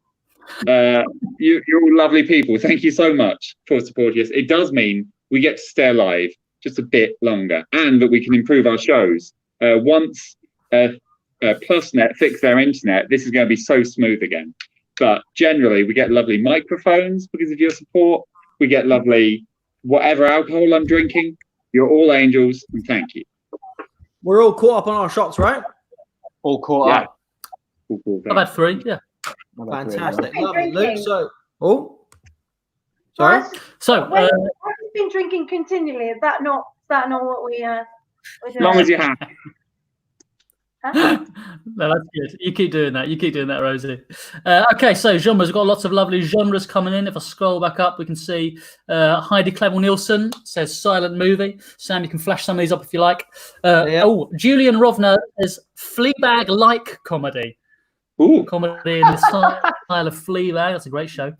you're all lovely people. Thank you so much for supporting us. It does mean we get to stay alive just a bit longer, and that we can improve our shows. Once PlusNet fix their internet, this is going to be so smooth again. But generally, we get lovely microphones because of your support. We get lovely whatever alcohol I'm drinking. You're all angels, and thank you. We're all caught up on our shots, right? All caught up. I've had 3, yeah. Fantastic. Lovely. Luke, sorry? I've been drinking continually. Is that not what we as long as you have. No, that's good. You keep doing that. You keep doing that, Rosie. Okay, so genres. We've got lots of lovely genres coming in. If I scroll back up, we can see Heidi Clevel Nielsen says silent movie. Sam, you can flash some of these up if you like. Oh, Julian Rovner says Fleabag-like comedy. Ooh. Comedy in the style of Fleabag. That's a great show.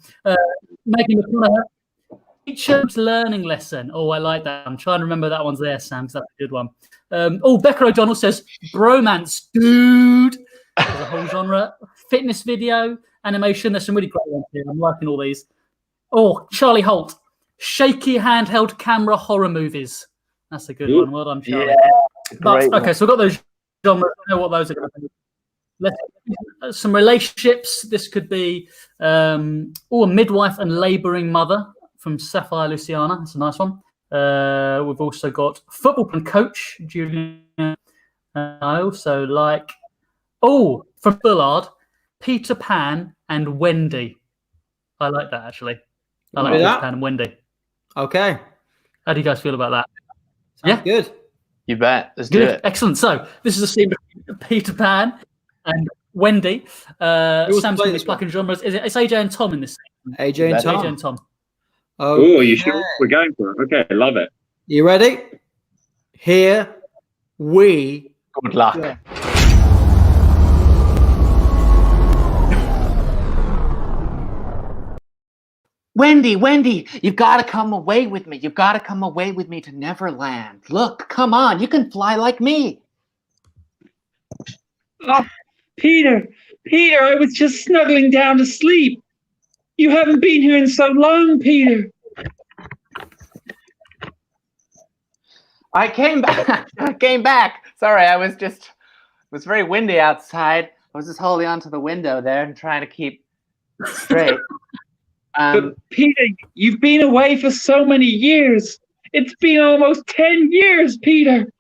Megan McConaughey. Teacher's learning lesson. Oh, I like that. I'm trying to remember that one's there, Sam, because that's a good one. Becca O'Donnell says bromance, dude. There's a whole genre. Fitness video, animation. There's some really great ones here. I'm liking all these. Oh, Charlie Holt. Shaky handheld camera horror movies. That's a good one. Well done, Charlie. Yeah, okay, so we've got those genres. I know what those are going to be. Some relationships. This could be a midwife and labouring mother from Sapphire Luciana. That's a nice one. We've also got football and coach, Julian. I also like, from Bullard, Peter Pan and Wendy. I like that, actually. I like Peter Pan and Wendy. Okay. How do you guys feel about that? Sounds good. You bet. Let's do it. Excellent. So this is a scene between Peter Pan and Wendy. Sam's going to be plucking genres. It's AJ and Tom in this scene. AJ and Tom. Oh, you sure? We're going for it. Okay, love it. You ready? Here we Good luck. go. Wendy, you've got to come away with me. You've got to come away with me to Neverland. Look, come on, you can fly like me. Oh, Peter, I was just snuggling down to sleep. You haven't been here in so long, Peter. I came back. Sorry, it was very windy outside. I was just holding onto the window there and trying to keep straight. But Peter, you've been away for so many years. It's been almost 10 years, Peter.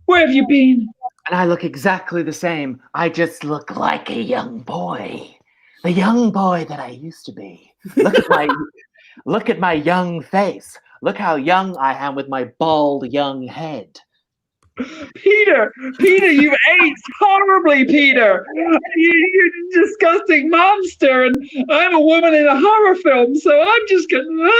Where have you been? And I look exactly the same. I just look like a young boy. The young boy that I used to be. Look at my young face. Look how young I am with my bald young head. Peter, you've aged horribly, Peter. You're a disgusting monster, and I'm a woman in a horror film, so I'm just going.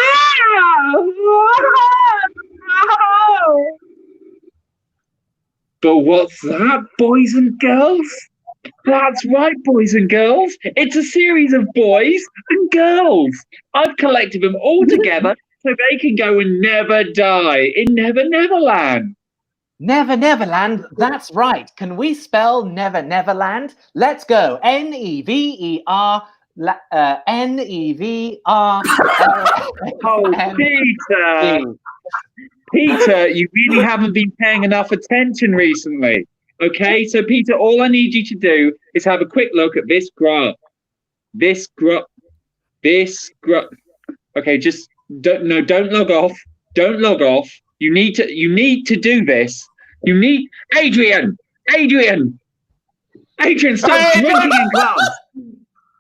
But what's that, boys and girls? That's right, boys and girls. It's a series of boys and girls. I've collected them all together so they can go and never die in Never Neverland. Never Neverland. That's right. Can we spell Never Neverland? Let's go. Never. Never. Oh, Peter. Peter, you really haven't been paying enough attention recently. Okay, so Peter, all I need you to do is have a quick look at this graph. This graph. Okay, just don't log off. Don't log off. You need to do this. You need Adrian, stop drinking in class.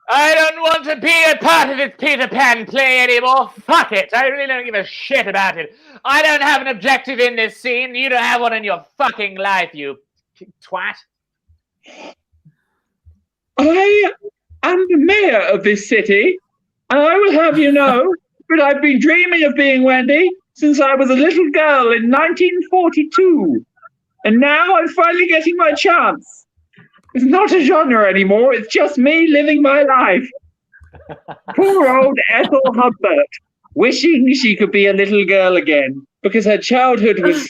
I don't want to be a part of this Peter Pan play anymore. Fuck it. I really don't give a shit about it. I don't have an objective in this scene. You don't have one in your fucking life, you twat. I am the mayor of this city, and I will have you know that I've been dreaming of being Wendy since I was a little girl in 1942. And now I'm finally getting my chance. It's not a genre anymore. It's just me living my life. Poor old Ethel Hubbard, wishing she could be a little girl again because her childhood was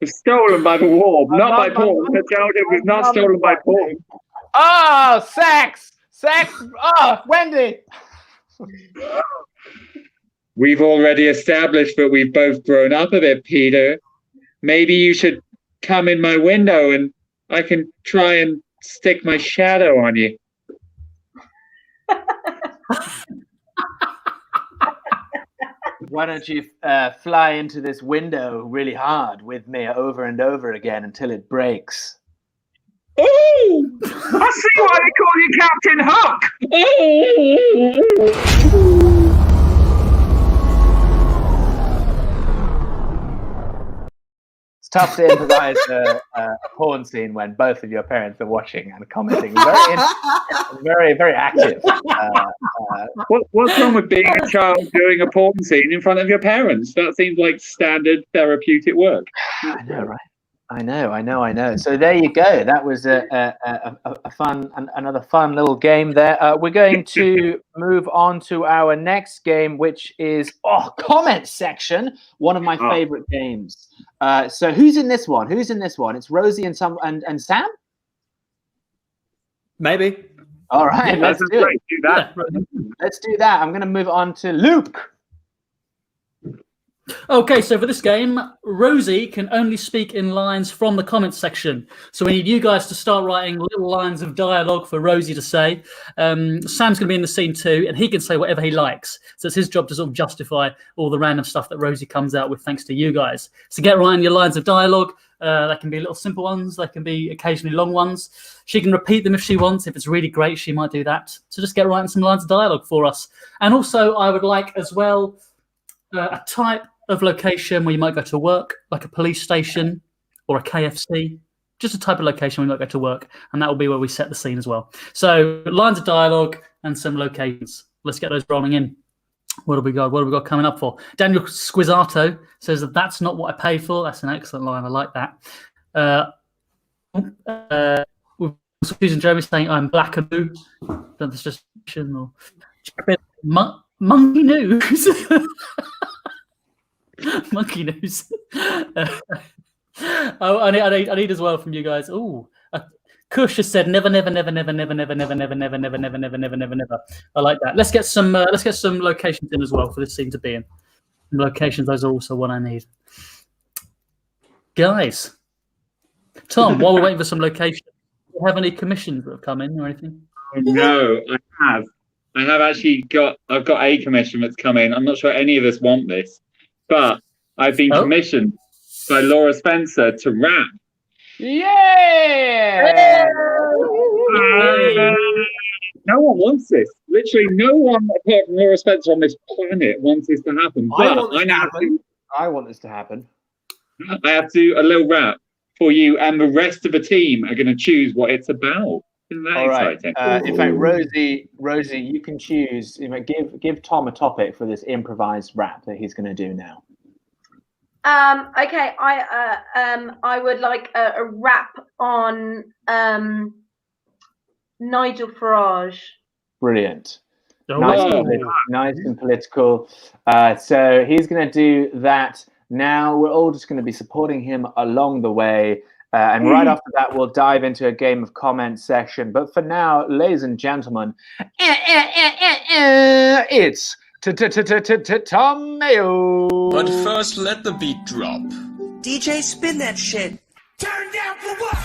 stolen by the war, not by porn. Her childhood was not stolen by porn. Oh, sex! Oh, Wendy! We've already established that we've both grown up a bit, Peter. Maybe you should come in my window and I can try and stick my shadow on you. Why don't you fly into this window really hard with me over and over again until it breaks? Oh! I see why they call you Captain Hook! It's tough to improvise a porn scene when both of your parents are watching and commenting. Very, very active. What's wrong with being a child doing a porn scene in front of your parents? That seems like standard therapeutic work. I know, right? I know. So there you go. That was a fun, another fun little game there. We're going to move on to our next game, which is comment section. One of my favorite games. So who's in this one? It's Rosie and Sam. Maybe. All right, let's do it. Do that. Let's do that. I'm going to move on to Luke. Okay, so for this game, Rosie can only speak in lines from the comments section. So we need you guys to start writing little lines of dialogue for Rosie to say. Sam's going to be in the scene too, and he can say whatever he likes. So it's his job to sort of justify all the random stuff that Rosie comes out with thanks to you guys. So get writing your lines of dialogue. They can be little simple ones. They can be occasionally long ones. She can repeat them if she wants. If it's really great, she might do that. So just get writing some lines of dialogue for us. And also, I would like as well a type of location where you might go to work, like a police station or a KFC. Just a type of location where you might go to work. And that will be where we set the scene as well. So lines of dialogue and some locations. Let's get those rolling in. What have we got coming up for? Daniel Squizzato says that's not what I paid for. That's an excellent line. I like that. Susan Jeremy saying I'm black and blue. That's just or monkey news. Monkey news. I need as well from you guys. Oh, Kush has said never. I like that. Let's get some locations in as well for this scene to be in. Locations, those are also what I need. Guys, Tom, while we're waiting for some locations, do you have any commissions that have come in or anything? No, I have actually got a commission that's come in. I'm not sure any of us want this, but I've been commissioned by Laura Spencer to rap. Yeah! No one wants this. Literally, no one apart from Laura Spencer on this planet wants this to happen. I want this to happen. I have to do a little rap for you, and the rest of the team are going to choose what it's about. Isn't that exciting? In fact, Rosie, you can choose. Give Tom a topic for this improvised rap that he's going to do now. Okay, I would like a rap on Nigel Farage. Brilliant. Nice and political. So he's going to do that Now we're all just going to be supporting him along the way. And right after that, we'll dive into a game of comment section. But for now, ladies and gentlemen, it's Tom Mayo. But first, let the beat drop. DJ, spin that shit. Turn down for what?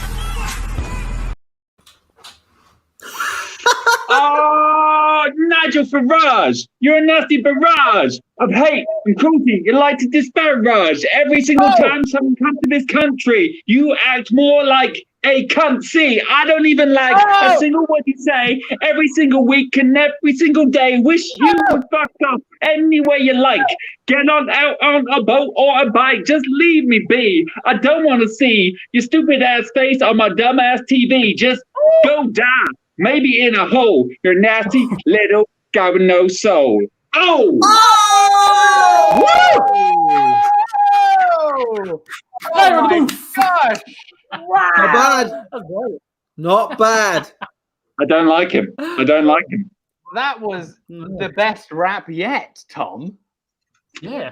Oh, Nigel Farage, you're a nasty barrage of hate and cruelty. You like to disparage every single time someone comes to this country. You act more like a cunt. See, I don't even like a single word you say. Every single week and every single day. Wish you would fuck off any way you like. Get out on a boat or a bike. Just leave me be. I don't want to see your stupid ass face on my dumb ass TV. Just go die. Maybe in a hole. You're nasty little guy with no soul. Oh! Oh my gosh! Wow. Not bad. Not bad. I don't like him. I don't like him. That was the best rap yet, Tom. Yeah.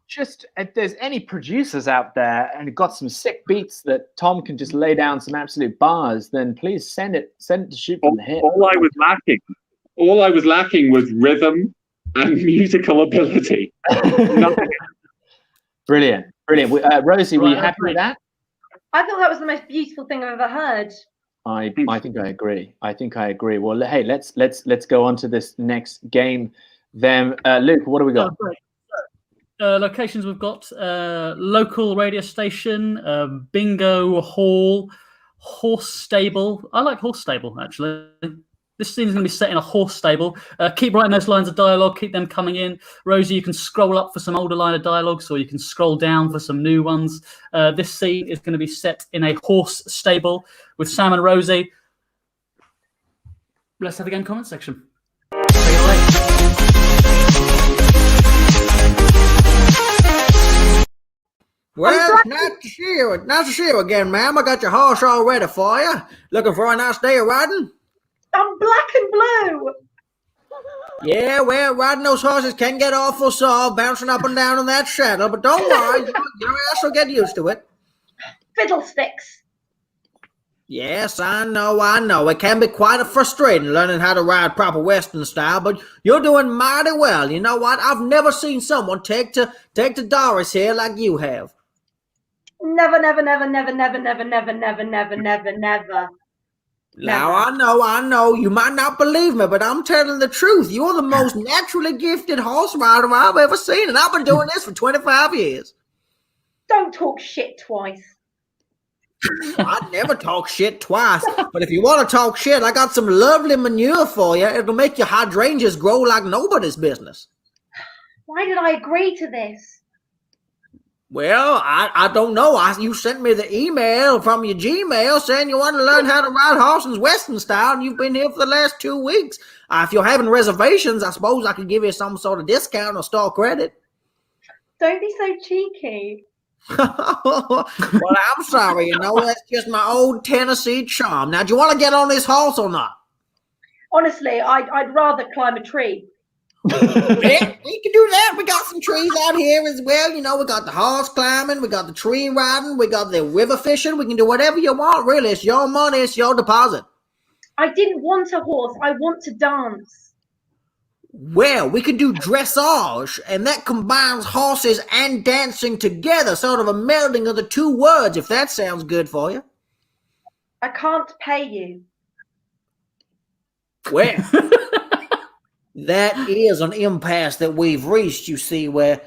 Just if there's any producers out there and got some sick beats that Tom can just lay down some absolute bars, then please send it to shoot from the hip. All I was lacking was rhythm and musical ability. Nothing. Brilliant. Rosie, were you happy with that? I thought that was the most beautiful thing I've ever heard. I think I agree. Well, hey, let's go on to this next game. Then, Luke, what do we got? Locations we've got local radio station, bingo hall, horse stable. I like horse stable actually. This scene is going to be set in a horse stable. Keep writing those lines of dialogue. Keep them coming in. Rosie, you can scroll up for some older line of dialogues, or you can scroll down for some new ones. This scene is going to be set in a horse stable with Sam and Rosie. Let's have a game comment section. Well, nice to see you. Nice to see you again, ma'am. I got your horse all ready for you. Looking for a nice day of riding? I'm black and blue. Yeah, well, riding those horses can get awful sore, bouncing up and down in that saddle, but don't worry, your ass will get used to it. Fiddlesticks. Yes, I know. It can be quite frustrating learning how to ride proper Western style, but you're doing mighty well. You know what? I've never seen someone take to Doris here like you have. Never. Now, I know, you might not believe me, but I'm telling the truth. You're the most naturally gifted horse rider I've ever seen, and I've been doing this for 25 years. Don't talk shit twice. I'd never talk shit twice, but if you want to talk shit, I got some lovely manure for you. It'll make your hydrangeas grow like nobody's business. Why did I agree to this? Well, I don't know. You sent me the email from your Gmail saying you want to learn how to ride horses Western style, and you've been here for the last 2 weeks. If you're having reservations, I suppose I could give you some sort of discount or store credit. Don't be so cheeky. Well, I'm sorry. That's just my old Tennessee charm. Now, do you want to get on this horse or not? Honestly, I'd rather climb a tree. Yeah, we can do that. We got some trees out here as well. We got the horse climbing, we got the tree riding, we got the river fishing. We can do whatever you want, really. It's your money, it's your deposit. I didn't want a horse. I want to dance. Well, we could do dressage, and that combines horses and dancing together, sort of a melding of the two words, if that sounds good for you. I can't pay you. Well, that is an impasse that we've reached, you see, where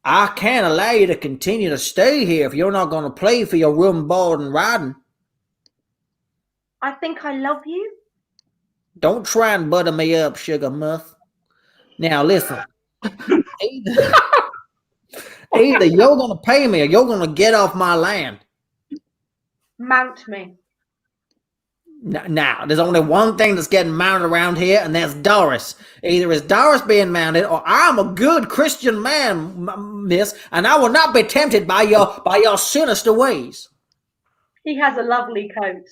I can't allow you to continue to stay here if you're not going to pay for your room, board, and riding. I think I love you. Don't try and butter me up, Sugar Muff. Now, listen. Either you're going to pay me or you're going to get off my land. Mount me. Now, there's only one thing that's getting mounted around here, and that's Doris. Either it's Doris being mounted, or I'm a good Christian man, miss, and I will not be tempted by your sinister ways. He has a lovely coat.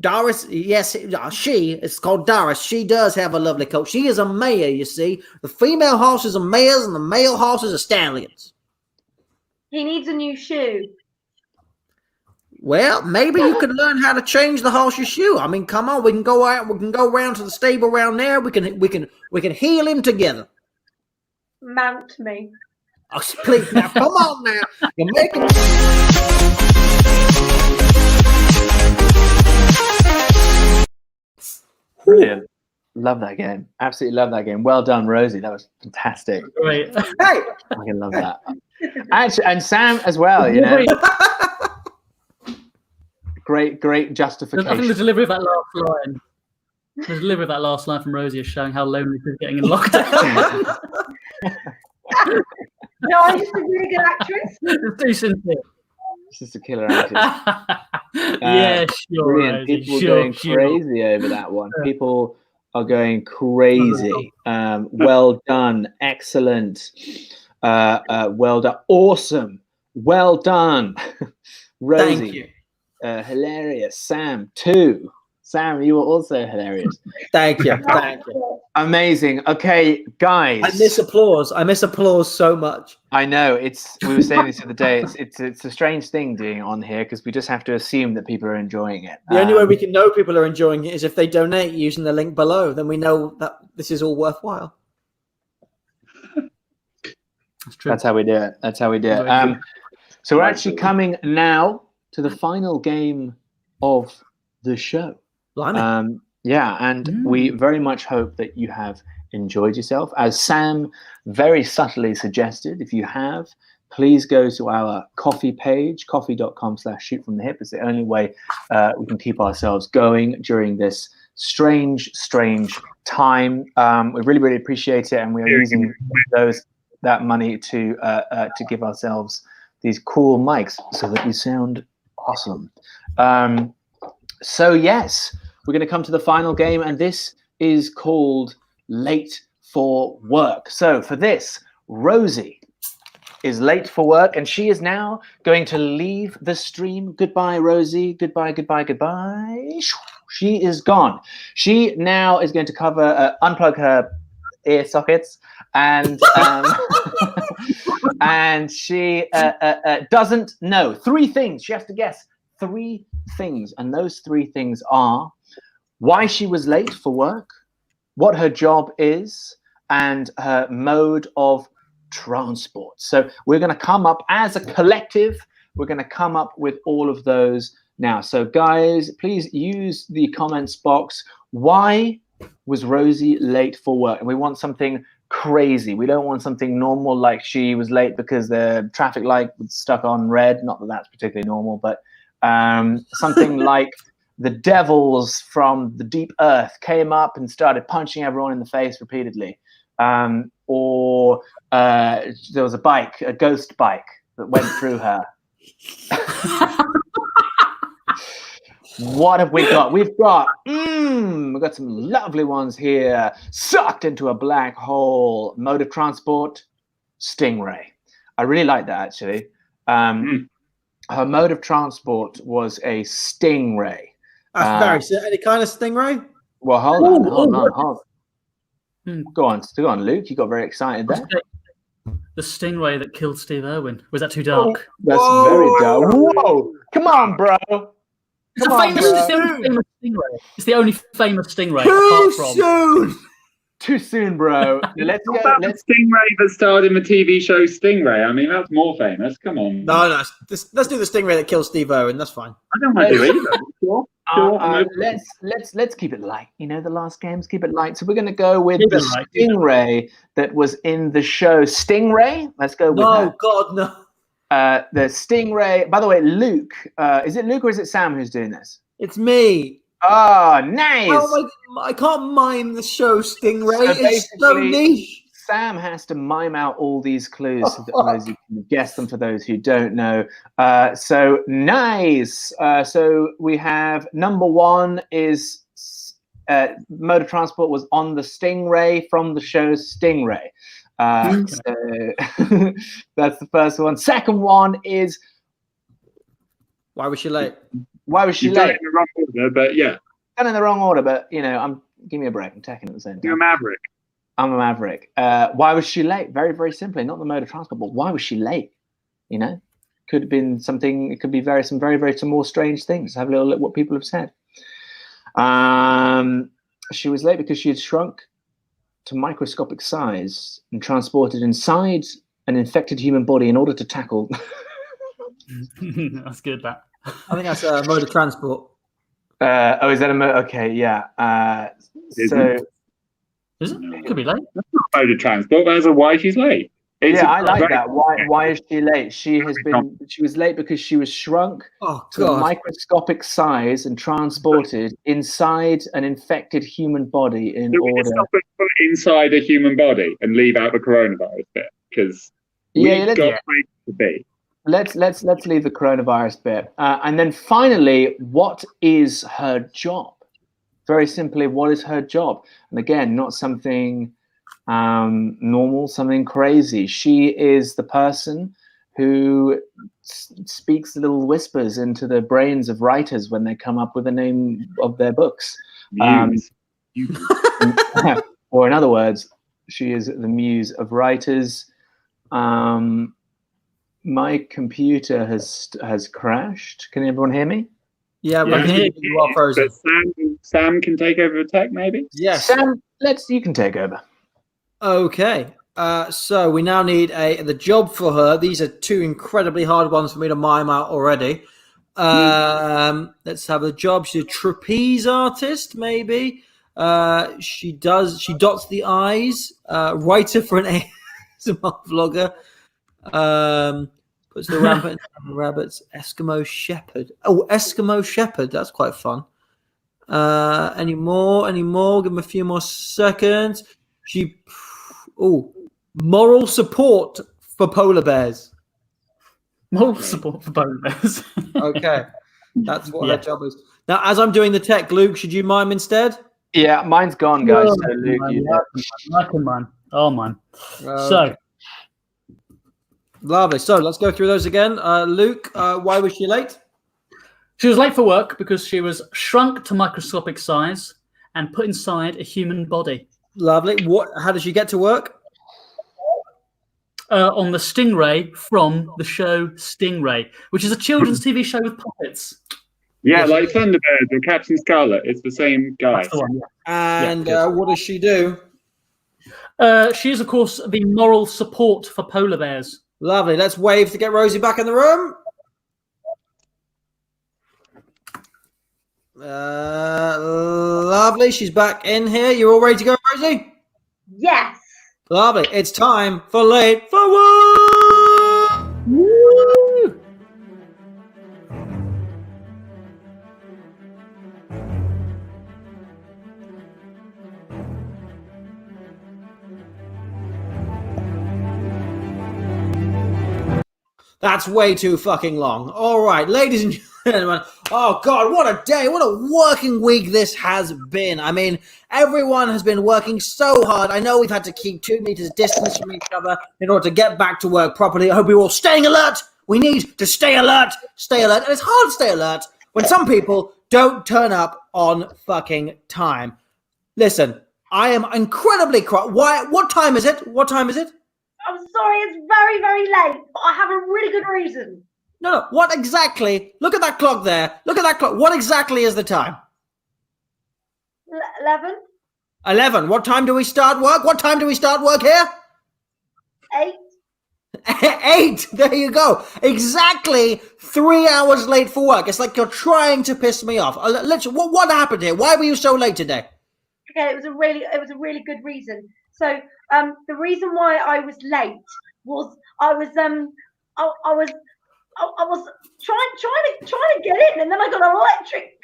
Doris, yes, it's called Doris. She does have a lovely coat. She is a mare, you see. The female horses are mares, and the male horses are stallions. He needs a new shoe. Well, maybe you can learn how to change the horse's shoe. I mean, come on, we can go out. We can go around to the stable around there. We can heal him together. Mount me. Oh, please, now, come on now. You're making. Brilliant. Love that game. Absolutely love that game. Well done, Rosie. That was fantastic. Great. Hey, I can love that. Actually, and Sam as well, you know. Great justification. I think the delivery of that last line, from Rosie is showing how lonely she's getting in lockdown. No, I'm just a really good actress. It's too sincere. It's just a killer acting. Yeah, sure. Brilliant. Rosie, People sure, going sure. crazy over that one. People are going crazy. Well done. Excellent. Well done. Awesome. Well done. Rosie. Thank you. Hilarious. Sam, too. Sam, you were also hilarious. Thank you. Thank you. Amazing. Okay, guys. I miss applause. I miss applause so much. I know. We were saying this the other day. It's a strange thing doing it on here because we just have to assume that people are enjoying it. The only way we can know people are enjoying it is if they donate using the link below. Then we know that this is all worthwhile. That's true. That's how we do it. That's how we do it. So we're actually coming now to the final game of the show. Blimey. Yeah, and we very much hope that you have enjoyed yourself. As Sam very subtly suggested, if you have, please go to our Coffee page, coffee.com/shootfromthehip. It's the only way we can keep ourselves going during this strange time. We really appreciate it, and we are using that money to give ourselves these cool mics so that we sound awesome. So yes, we're going to come to the final game, and this is called Late for Work. So for this, Rosie is late for work, and she is now going to leave the stream. Goodbye, Rosie. Goodbye. She is gone. She now is going to unplug her ear sockets, and and she doesn't know 3 things. She has to guess 3 things, and those 3 things are why she was late for work, what her job is, and her mode of transport. So we're going to come up as a collective. We're going to come up with all of those now. So guys, please use the comments box. Why was Rosie late for work? And we want something crazy. We don't want something normal like she was late because the traffic light was stuck on red. Not that that's particularly normal, but something like the devils from the deep earth came up and started punching everyone in the face repeatedly. Or there was a ghost bike that went through her. What have we got? We've got some lovely ones here. Sucked into a black hole. Mode of transport, stingray. I really like that, actually. Her mode of transport was a stingray. That's very any kind of stingray? Well, hold on. Go on, Luke. You got very excited there. The stingray that killed Steve Irwin. Was that too dark? That's very dark. Whoa! Come on, bro. It's the only famous stingray. It's the only famous stingray. Too soon, bro. Let's the stingray that starred in the TV show Stingray. I mean, that's more famous. Come on. No. Let's do the stingray that kills Steve Irwin. That's fine. I don't want to do either. Let's keep it light. You know, the last games, keep it light. So we're going to go with the stingray that was in the show Stingray. Let's go with that. No, God, no. The stingray. By the way, Luke. Is it Luke or is it Sam who's doing this? It's me. Oh, nice. I can't mime the show Stingray. So it's so niche. Sam has to mime out all these clues so that Rosie can guess them for those who don't know. So nice. So we have number 1 is mode of transport was on the stingray from the show Stingray. So that's the first one. Second one is why was she late? Why was she late? Done it in the wrong order, but yeah. Done in the wrong order, but you know, give me a break. I'm taking it at the same time. You're a maverick. I'm a maverick. Why was she late? Very, very simply, not the mode of transport, but why was she late? You know, could have been something. It could be some very some more strange things. Have a little look what people have said. She was late because she had shrunk to microscopic size and transported inside an infected human body in order to tackle. That's good. That. I think that's a mode of transport. Oh, is that a mode? Okay, yeah. So. Is it? It could be late. That's not mode of transport. That's why she's late. Yeah, I like that. Why is she late? She was late because she was shrunk to a microscopic size and transported inside an infected human body in order. Stop it, put it inside a human body and leave out the coronavirus bit because we've got places to be. Let's leave the coronavirus bit, and then finally, what is her job? Very simply, what is her job? And again, not something normal, something crazy. She is the person who speaks little whispers into the brains of writers when they come up with the name of their books. Or in other words, she is the muse of writers. My computer has crashed. Can everyone hear me? Yeah, but you are frozen. Sam can take over the tech, maybe? Yes. Sam, you can take over. Okay. So we now need the job for her. These are two incredibly hard ones for me to mime out already. Let's have a job. She's a trapeze artist, maybe. She dots the I's. Writer for an ASMR vlogger. Puts the rabbit in rabbits. Eskimo shepherd. Oh, Eskimo shepherd. That's quite fun. Any more? Give him a few more seconds. Moral support for polar bears. Moral support for polar bears. Okay. That's what her job is. Now, as I'm doing the tech, Luke, should you mime instead? Yeah, mine's gone, guys. So Luke, I can mime. Oh, mine. So. Lovely. So let's go through those again. Luke, why was she late? She was late for work because she was shrunk to microscopic size and put inside a human body. Lovely. How did she get to work? On the Stingray from the show Stingray, which is a children's TV show with puppets. Yeah, like Thunderbirds or Captain Scarlet. It's the same guy. That's the one, yeah. And what does she do? She is, of course, the moral support for polar bears. Lovely. Let's wave to get Rosie back in the room. Lovely. She's back in here. You all ready to go, Rosie? Yes. Lovely. It's time for Late for Work. Woo! That's way too fucking long. All right, ladies and gentlemen. Oh, God, what a day. What a working week this has been. I mean, everyone has been working so hard. I know we've had to keep 2 meters distance from each other in order to get back to work properly. I hope you're all staying alert. We need to stay alert. Stay alert. And it's hard to stay alert when some people don't turn up on fucking time. Listen, I am incredibly What time is it? What time is it? I'm sorry, it's very, very late, but I have a really good reason. No, what exactly? Look at that clock there. Look at that clock. What exactly is the time? 11. 11. What time do we start work? What time do we start work here? 8. 8. There you go. Exactly 3 hours late for work. It's like you're trying to piss me off. What happened here? Why were you so late today? Okay, it was a really good reason. So, the reason why I was late was I was trying to get in, and then I got an electric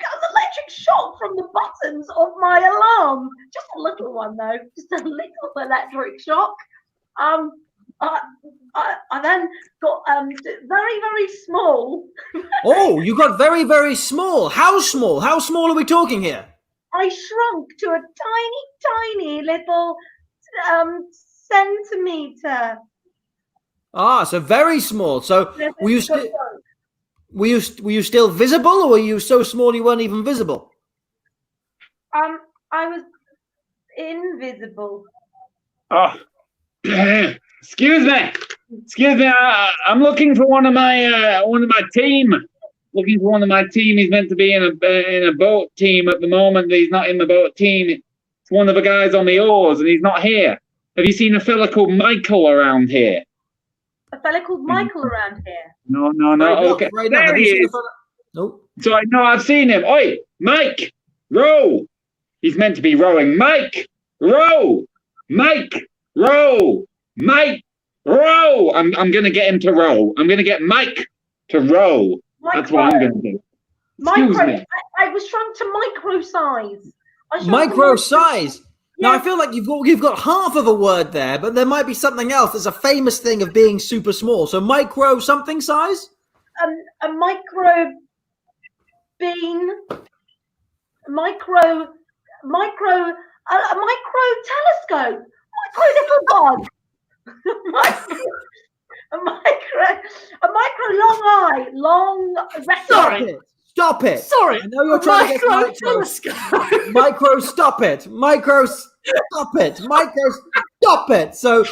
shock from the buttons of my alarm. Just a little one though, just a little electric shock. I then got very, very small. Oh, you got very, very small. How small? How small are we talking here? I shrunk to a tiny, tiny little centimeter. Ah, so very small. So were you still visible, or were you so small you weren't even visible? I was invisible. Oh, excuse me. Excuse me, I'm looking for one of my team. Looking for one of my team. He's meant to be in a boat team at the moment. He's not in the boat team. It's one of the guys on the oars, and he's not here. Have you seen a fella called Michael around here? A fella called Michael around here. No. Okay, Right there he is. Nope. So I know I've seen him. Oi, Mike, row. He's meant to be rowing. Mike, row. Mike, row. Mike, row. I'm gonna get him to row. I'm gonna get Mike to row. That's what I'm gonna do. Excuse me. I was shrunk to micro size. Micro size. Now I Yes. feel like you've got half of a word there, but there might be something else. There's a famous thing of being super small. So micro something size. A micro bean, a micro telescope, micro little bug, a micro long eye, long Sorry. Stop it. Sorry. I know you're trying to get Micro micro. telescope. Micro, stop it. Micro, stop it. Micro, stop it. So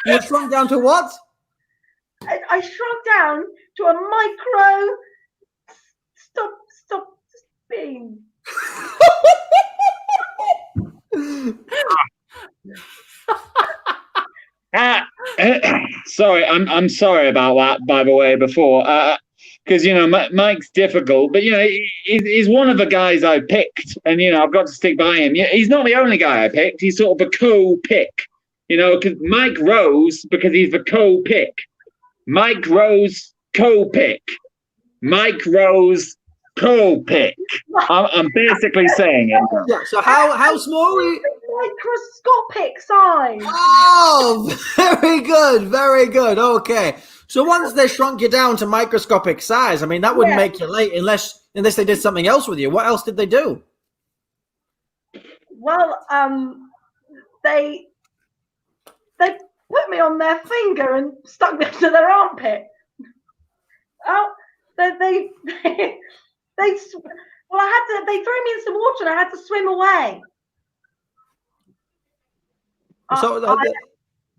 you're shrunk down to what? I shrunk down to a micro stop bean. Sorry, I'm sorry about that. By the way, before because Mike's difficult, but he's one of the guys I picked, and I've got to stick by him. He's not the only guy I picked. He's sort of a co-pick, because Mike Rose, because he's the co-pick. Mike Rose co-pick. Mike Rose co-pick. I'm basically saying it. Yeah. So how small are you? Microscopic size. Oh, very good, very good. Okay. So once they shrunk you down to microscopic size, I mean that wouldn't make you late unless they did something else with you. What else did they do? Well, they put me on their finger and stuck me to their armpit. Oh, they they threw me in some water and I had to swim away. So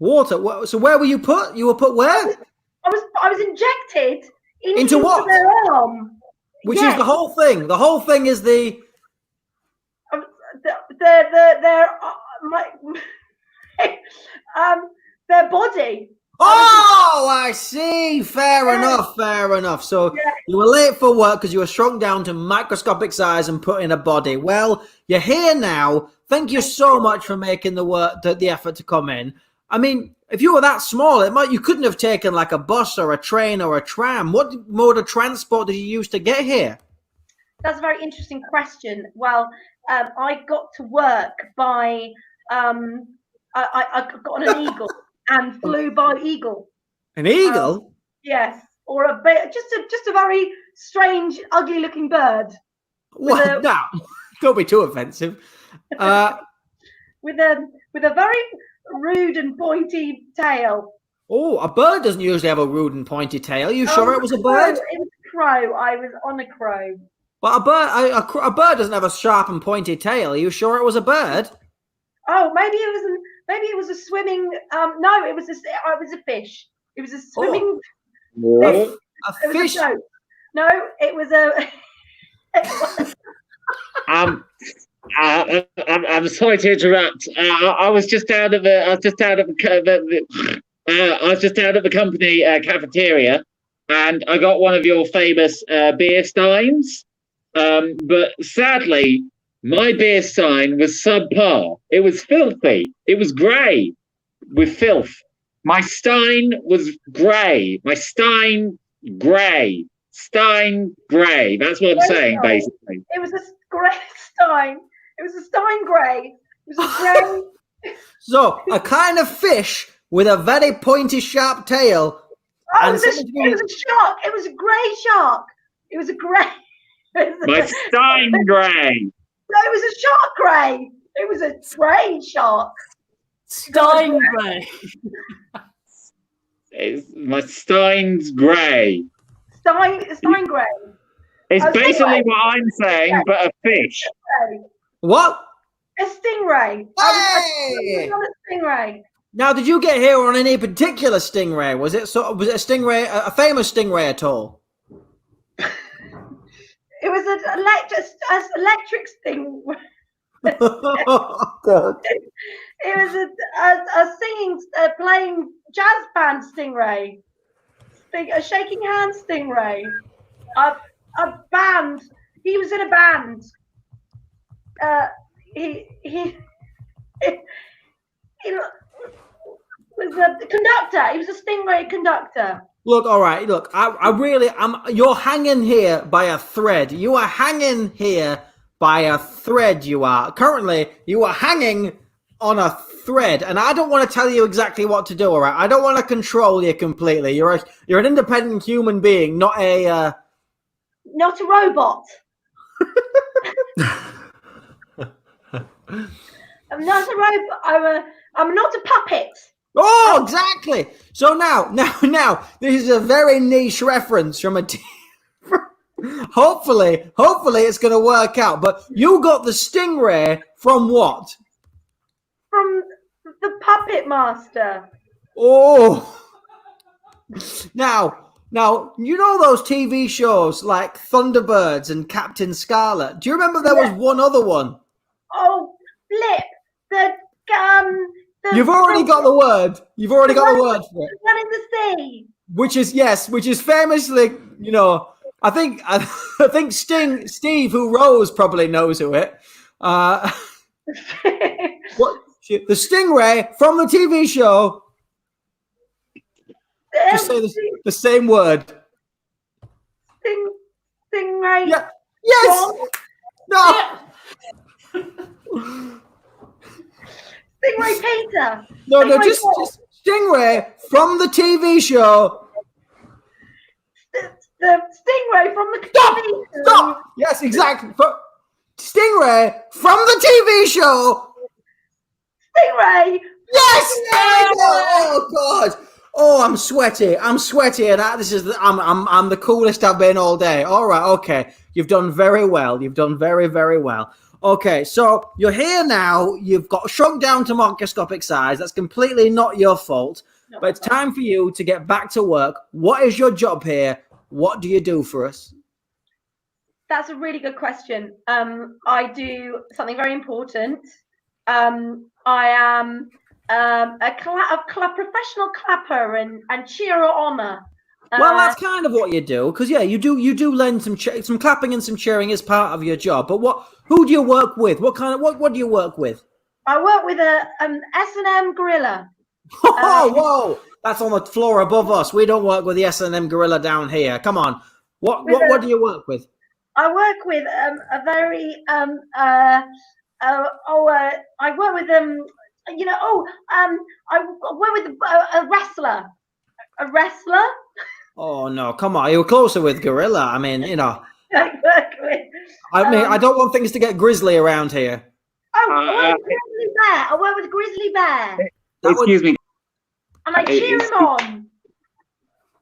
water. So where were you put? You were put where? I was injected Into what? their arm. Which is the whole thing. The whole thing is the their body. Oh, I see. Fair enough. So you were late for work because you were shrunk down to microscopic size and put in a body. Well, you're here now. Thank you so much for making the effort to come in. I mean, if you were that small, you couldn't have taken like a bus or a train or a tram. What mode of transport did you use to get here? That's a very interesting question. Well, I got to work by I got on an eagle and flew by eagle. An eagle? Yes, or just a very strange, ugly-looking bird. What? No, don't be too offensive. With a very rude and pointy tail. Oh, a bird doesn't usually have a rude and pointy tail. You sure it was a bird? It was a crow. I was on a crow. But a bird doesn't have a sharp and pointy tail. Are you sure it was a bird? Oh, maybe it was a swimming. No, it was a fish. It was a swimming. Oh. A fish. No, it was a. I'm sorry to interrupt. I was just out of the company cafeteria, and I got one of your famous beer steins. But sadly, my beer stein was subpar. It was filthy. It was grey with filth. My stein was grey. My stein grey. Stein grey. That's what I'm saying, basically. It was a grey stein. It was a stein grey. It was a grey. So a kind of fish with a very pointy, sharp tail. Oh, it was a shark. It was a grey shark. It was a grey. My stein grey. No, it was a shark grey. It was a grey shark. Stein grey. My stein's grey. Stein grey. It's basically what I'm saying, but a fish. What? A stingray. Hey! I was on a stingray. Now, did you get here on any particular stingray? Was it a stingray, a famous stingray at all? It was an electric sting. Oh, God. It was a singing, playing jazz band stingray, a shaking hand stingray, a band. He was in a band. He was a conductor. He was a stingray conductor. Look, all right. Look, you're hanging here by a thread. You are hanging here by a thread. You are currently. You are hanging on a thread, and I don't want to tell you exactly what to do. All right. I don't want to control you completely. You're an independent human being, not a robot. I'm not a robot. I'm not a puppet. Oh, exactly. So now, this is a very niche reference from a. Hopefully, it's going to work out. But you got the stingray from what? From the Puppet Master. Oh. Now, you know those TV shows like Thunderbirds and Captain Scarlet? Do you remember there was one other one? Oh, Flip. You've already got the word. You've already got the word for it. The one in the sea. Which is famously, I think Steve, who rose, probably knows who it. What the stingray from the TV show? Just say the same word. Stingray. Yeah. Yes. No. Stingray Peter. No, just stingray from the TV show. The stingray from the TV show. Stop. Yes, exactly. Stingray from the TV show. Stingray. Yes. Oh God. Oh, I'm sweaty, and I'm the coolest I've been all day. All right, okay. You've done very well. You've done very, very well. Okay, so you're here now. You've got shrunk down to microscopic size. That's completely not your fault. But it's time for you to get back to work. What is your job here? What do you do for us? That's a really good question. I do something very important. I am a professional clapper and cheerer honor. Well, that's kind of what you do, because you do lend some clapping and some cheering as part of your job. But who do you work with? What do you work with? I work with a S&M gorilla. Oh, whoa! That's on the floor above us. We don't work with the S&M gorilla down here. Come on. What do you work with? I work with a very I work with I work with a wrestler. A wrestler? Oh no! Come on, you were closer with gorilla. I mean, I work with. I don't want things to get grisly around here. I work with grizzly bear. I work with grizzly bear. Excuse me. And I cheer him on.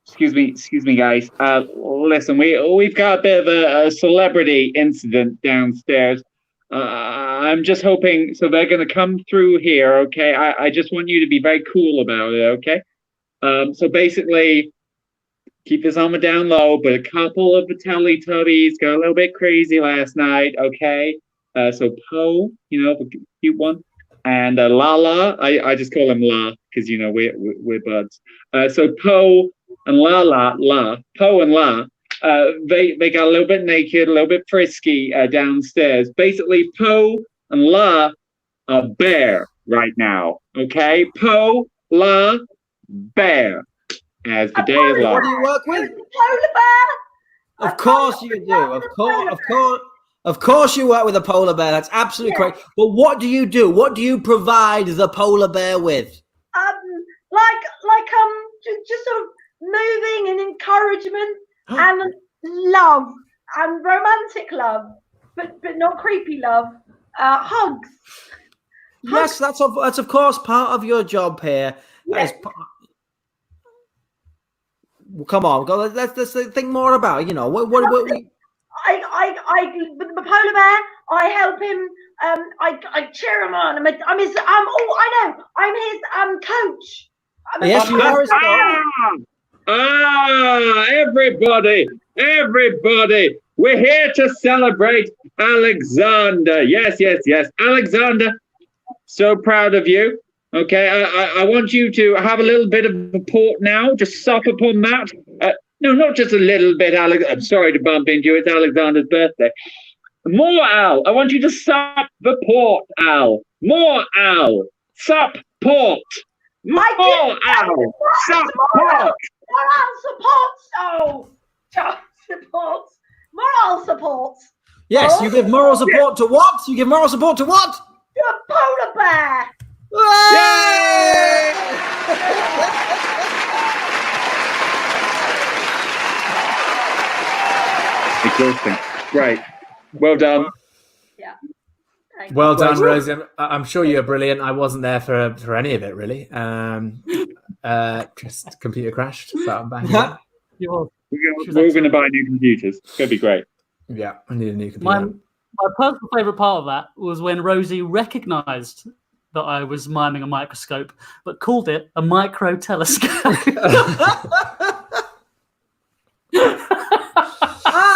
Excuse me, guys. Listen, we've got a bit of a celebrity incident downstairs. I'm just hoping, so they're going to come through here, okay? I just want you to be very cool about it, okay? So basically, keep this on the down low, but a couple of the Teletubbies got a little bit crazy last night, okay? So Poe, the cute one, and Lala, I just call him La, because, we're buds. So Poe and Poe and La, they got a little bit naked, a little bit frisky downstairs. Basically, Poe and La are bear right now, okay? Poe, La, bear. As the day is long. What do you work with? Polar bear. Of course you do. Of course you work with a polar bear. That's absolutely correct. But what do you do? What do you provide the polar bear with? Just sort of moving and encouragement and love and romantic love, but not creepy love. Hugs. Yes, that's of course part of your job here. Yes. Come on, let's think more about. What with the polar bear, I help him I cheer him on. I'm his. I know. I'm his coach. Yes, you are his coach. Everybody, we're here to celebrate Alexander. Yes. Alexander, so proud of you. Okay, I want you to have a little bit of a port now. Just sup upon that. No, not just a little bit, Alex. I'm sorry to bump into you. It's Alexander's birthday. More, Al. I want you to sup the port, Al. More, Al. Sup port. More, Al. Sup port. Moral support. Support. Moral support. Yes, you give moral support to what? You give moral support to what? To a polar bear. Yay! Exhausting. Right. Well done. Yeah. Well done, Rosie. I'm sure you're brilliant. I wasn't there for any of it, really. Just computer crashed, so I'm back. We're all going to buy new computers. It's going to be great. Yeah, I need a new computer. My personal favourite part of that was when Rosie recognised that I was miming a microscope, but called it a micro telescope.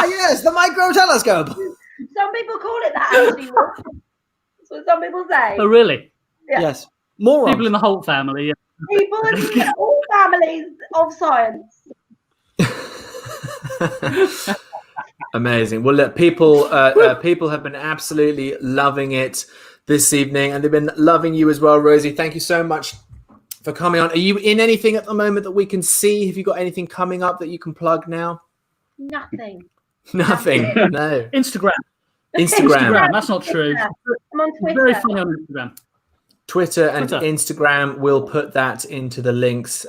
Yes, the micro telescope. Some people call it that, actually. That's what some people say. Oh, really? Yeah. Yes. More people in the Holt family. Yeah. People in all families of science. Amazing. Well, look, people have been absolutely loving it this evening, and they've been loving you as well, Rosie. Thank you so much for coming on. Are you in anything at the moment that we can see? Have you got anything coming up that you can plug now? Nothing. Nothing. No. Instagram. That's not true. I'm on Twitter. Very funny on Instagram. Twitter and Instagram. We'll put that into the links.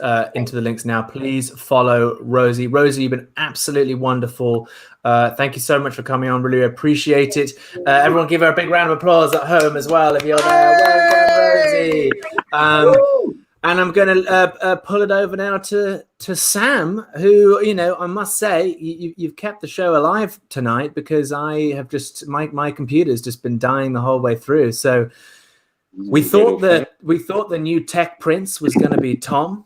Now. Please follow Rosie. Rosie, you've been absolutely wonderful. Thank you so much for coming on. Really appreciate it. Everyone, give her a big round of applause at home as well if you're there. Well done, Rosie. And I'm going to pull it over now to Sam, who, I must say, you've kept the show alive tonight, because I have just my computer's just been dying the whole way through. So we thought the new tech prince was going to be Tom,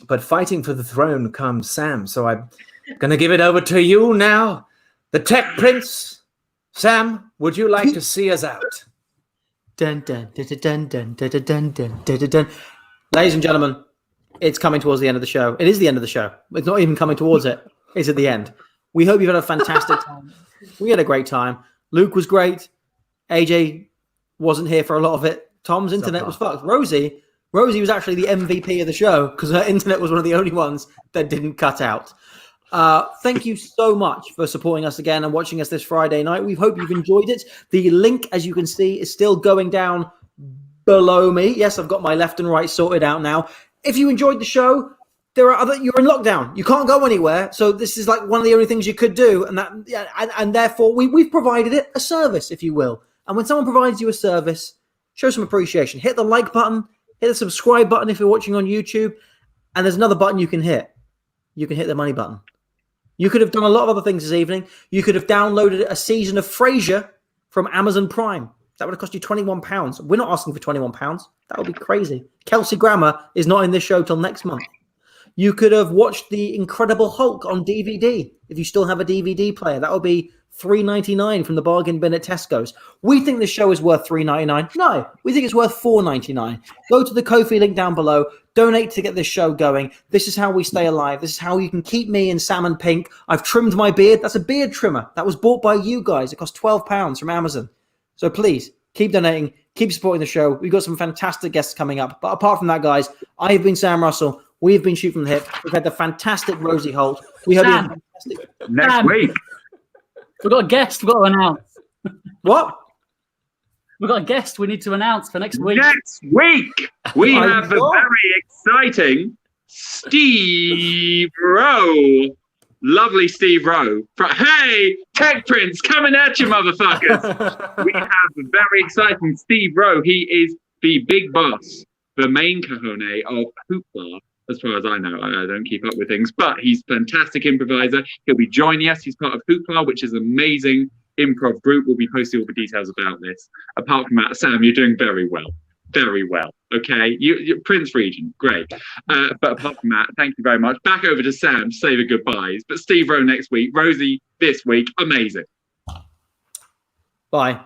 but fighting for the throne comes Sam. So I'm going to give it over to you now, the tech prince. Sam, would you like to see us out? Dun dun dun dun dun dun dun dun dun dun. Ladies and gentlemen, it's coming towards the end of the show. It is the end of the show. It's not even coming towards it. It's at the end. We hope you've had a fantastic time. We had a great time. Luke was great. AJ wasn't here for a lot of it. Tom's internet was fucked. Rosie was actually the MVP of the show, because her internet was one of the only ones that didn't cut out. Thank you so much for supporting us again and watching us this Friday night. We hope you've enjoyed it. The link, as you can see, is still going down below me. Yes, I've got my left and right sorted out now. If you enjoyed the show, you're in lockdown. You can't go anywhere. So this is like one of the only things you could do. And therefore we've provided it a service, if you will. And when someone provides you a service, show some appreciation. Hit the like button, hit the subscribe button if you're watching on YouTube. And there's another button you can hit. You can hit the money button. You could have done a lot of other things this evening. You could have downloaded a season of Frasier from Amazon Prime. That would have cost you £21. We're not asking for £21. That would be crazy. Kelsey Grammer is not in this show till next month. You could have watched The Incredible Hulk on DVD if you still have a DVD player. That would be $3.99 from the bargain bin at Tesco's. We think this show is worth $3.99. No, we think it's worth $4.99. Go to the Ko-fi link down below. Donate to get this show going. This is how we stay alive. This is how you can keep me in salmon pink. I've trimmed my beard. That's a beard trimmer. That was bought by you guys. It cost £12 from Amazon. So please, keep donating, keep supporting the show. We've got some fantastic guests coming up. But apart from that, guys, I have been Sam Russell. We've been Shoot from the Hip. We've had the fantastic Rosie Holt. We hope you have fantastic next week. We've got a guest we've got to announce. What? We've got a guest we need to announce for next week. Next week, we have the very exciting Steve Rowe. Lovely Steve Rowe. Hey, Tech Prince coming at you, motherfuckers. We have the very exciting Steve Rowe. He is the big boss, the main cojones of Hoopla. As far as I know, I don't keep up with things, but he's a fantastic improviser. He'll be joining us. He's part of Hoopla, which is an amazing improv group will be posting all the details about this. Apart from that, Sam, you're doing very well. Very well. Okay. You Prince Regent, great. But apart from that, thank you very much. Back over to Sam to say the goodbyes. But Steve Rowe next week, Rosie this week, amazing. Bye.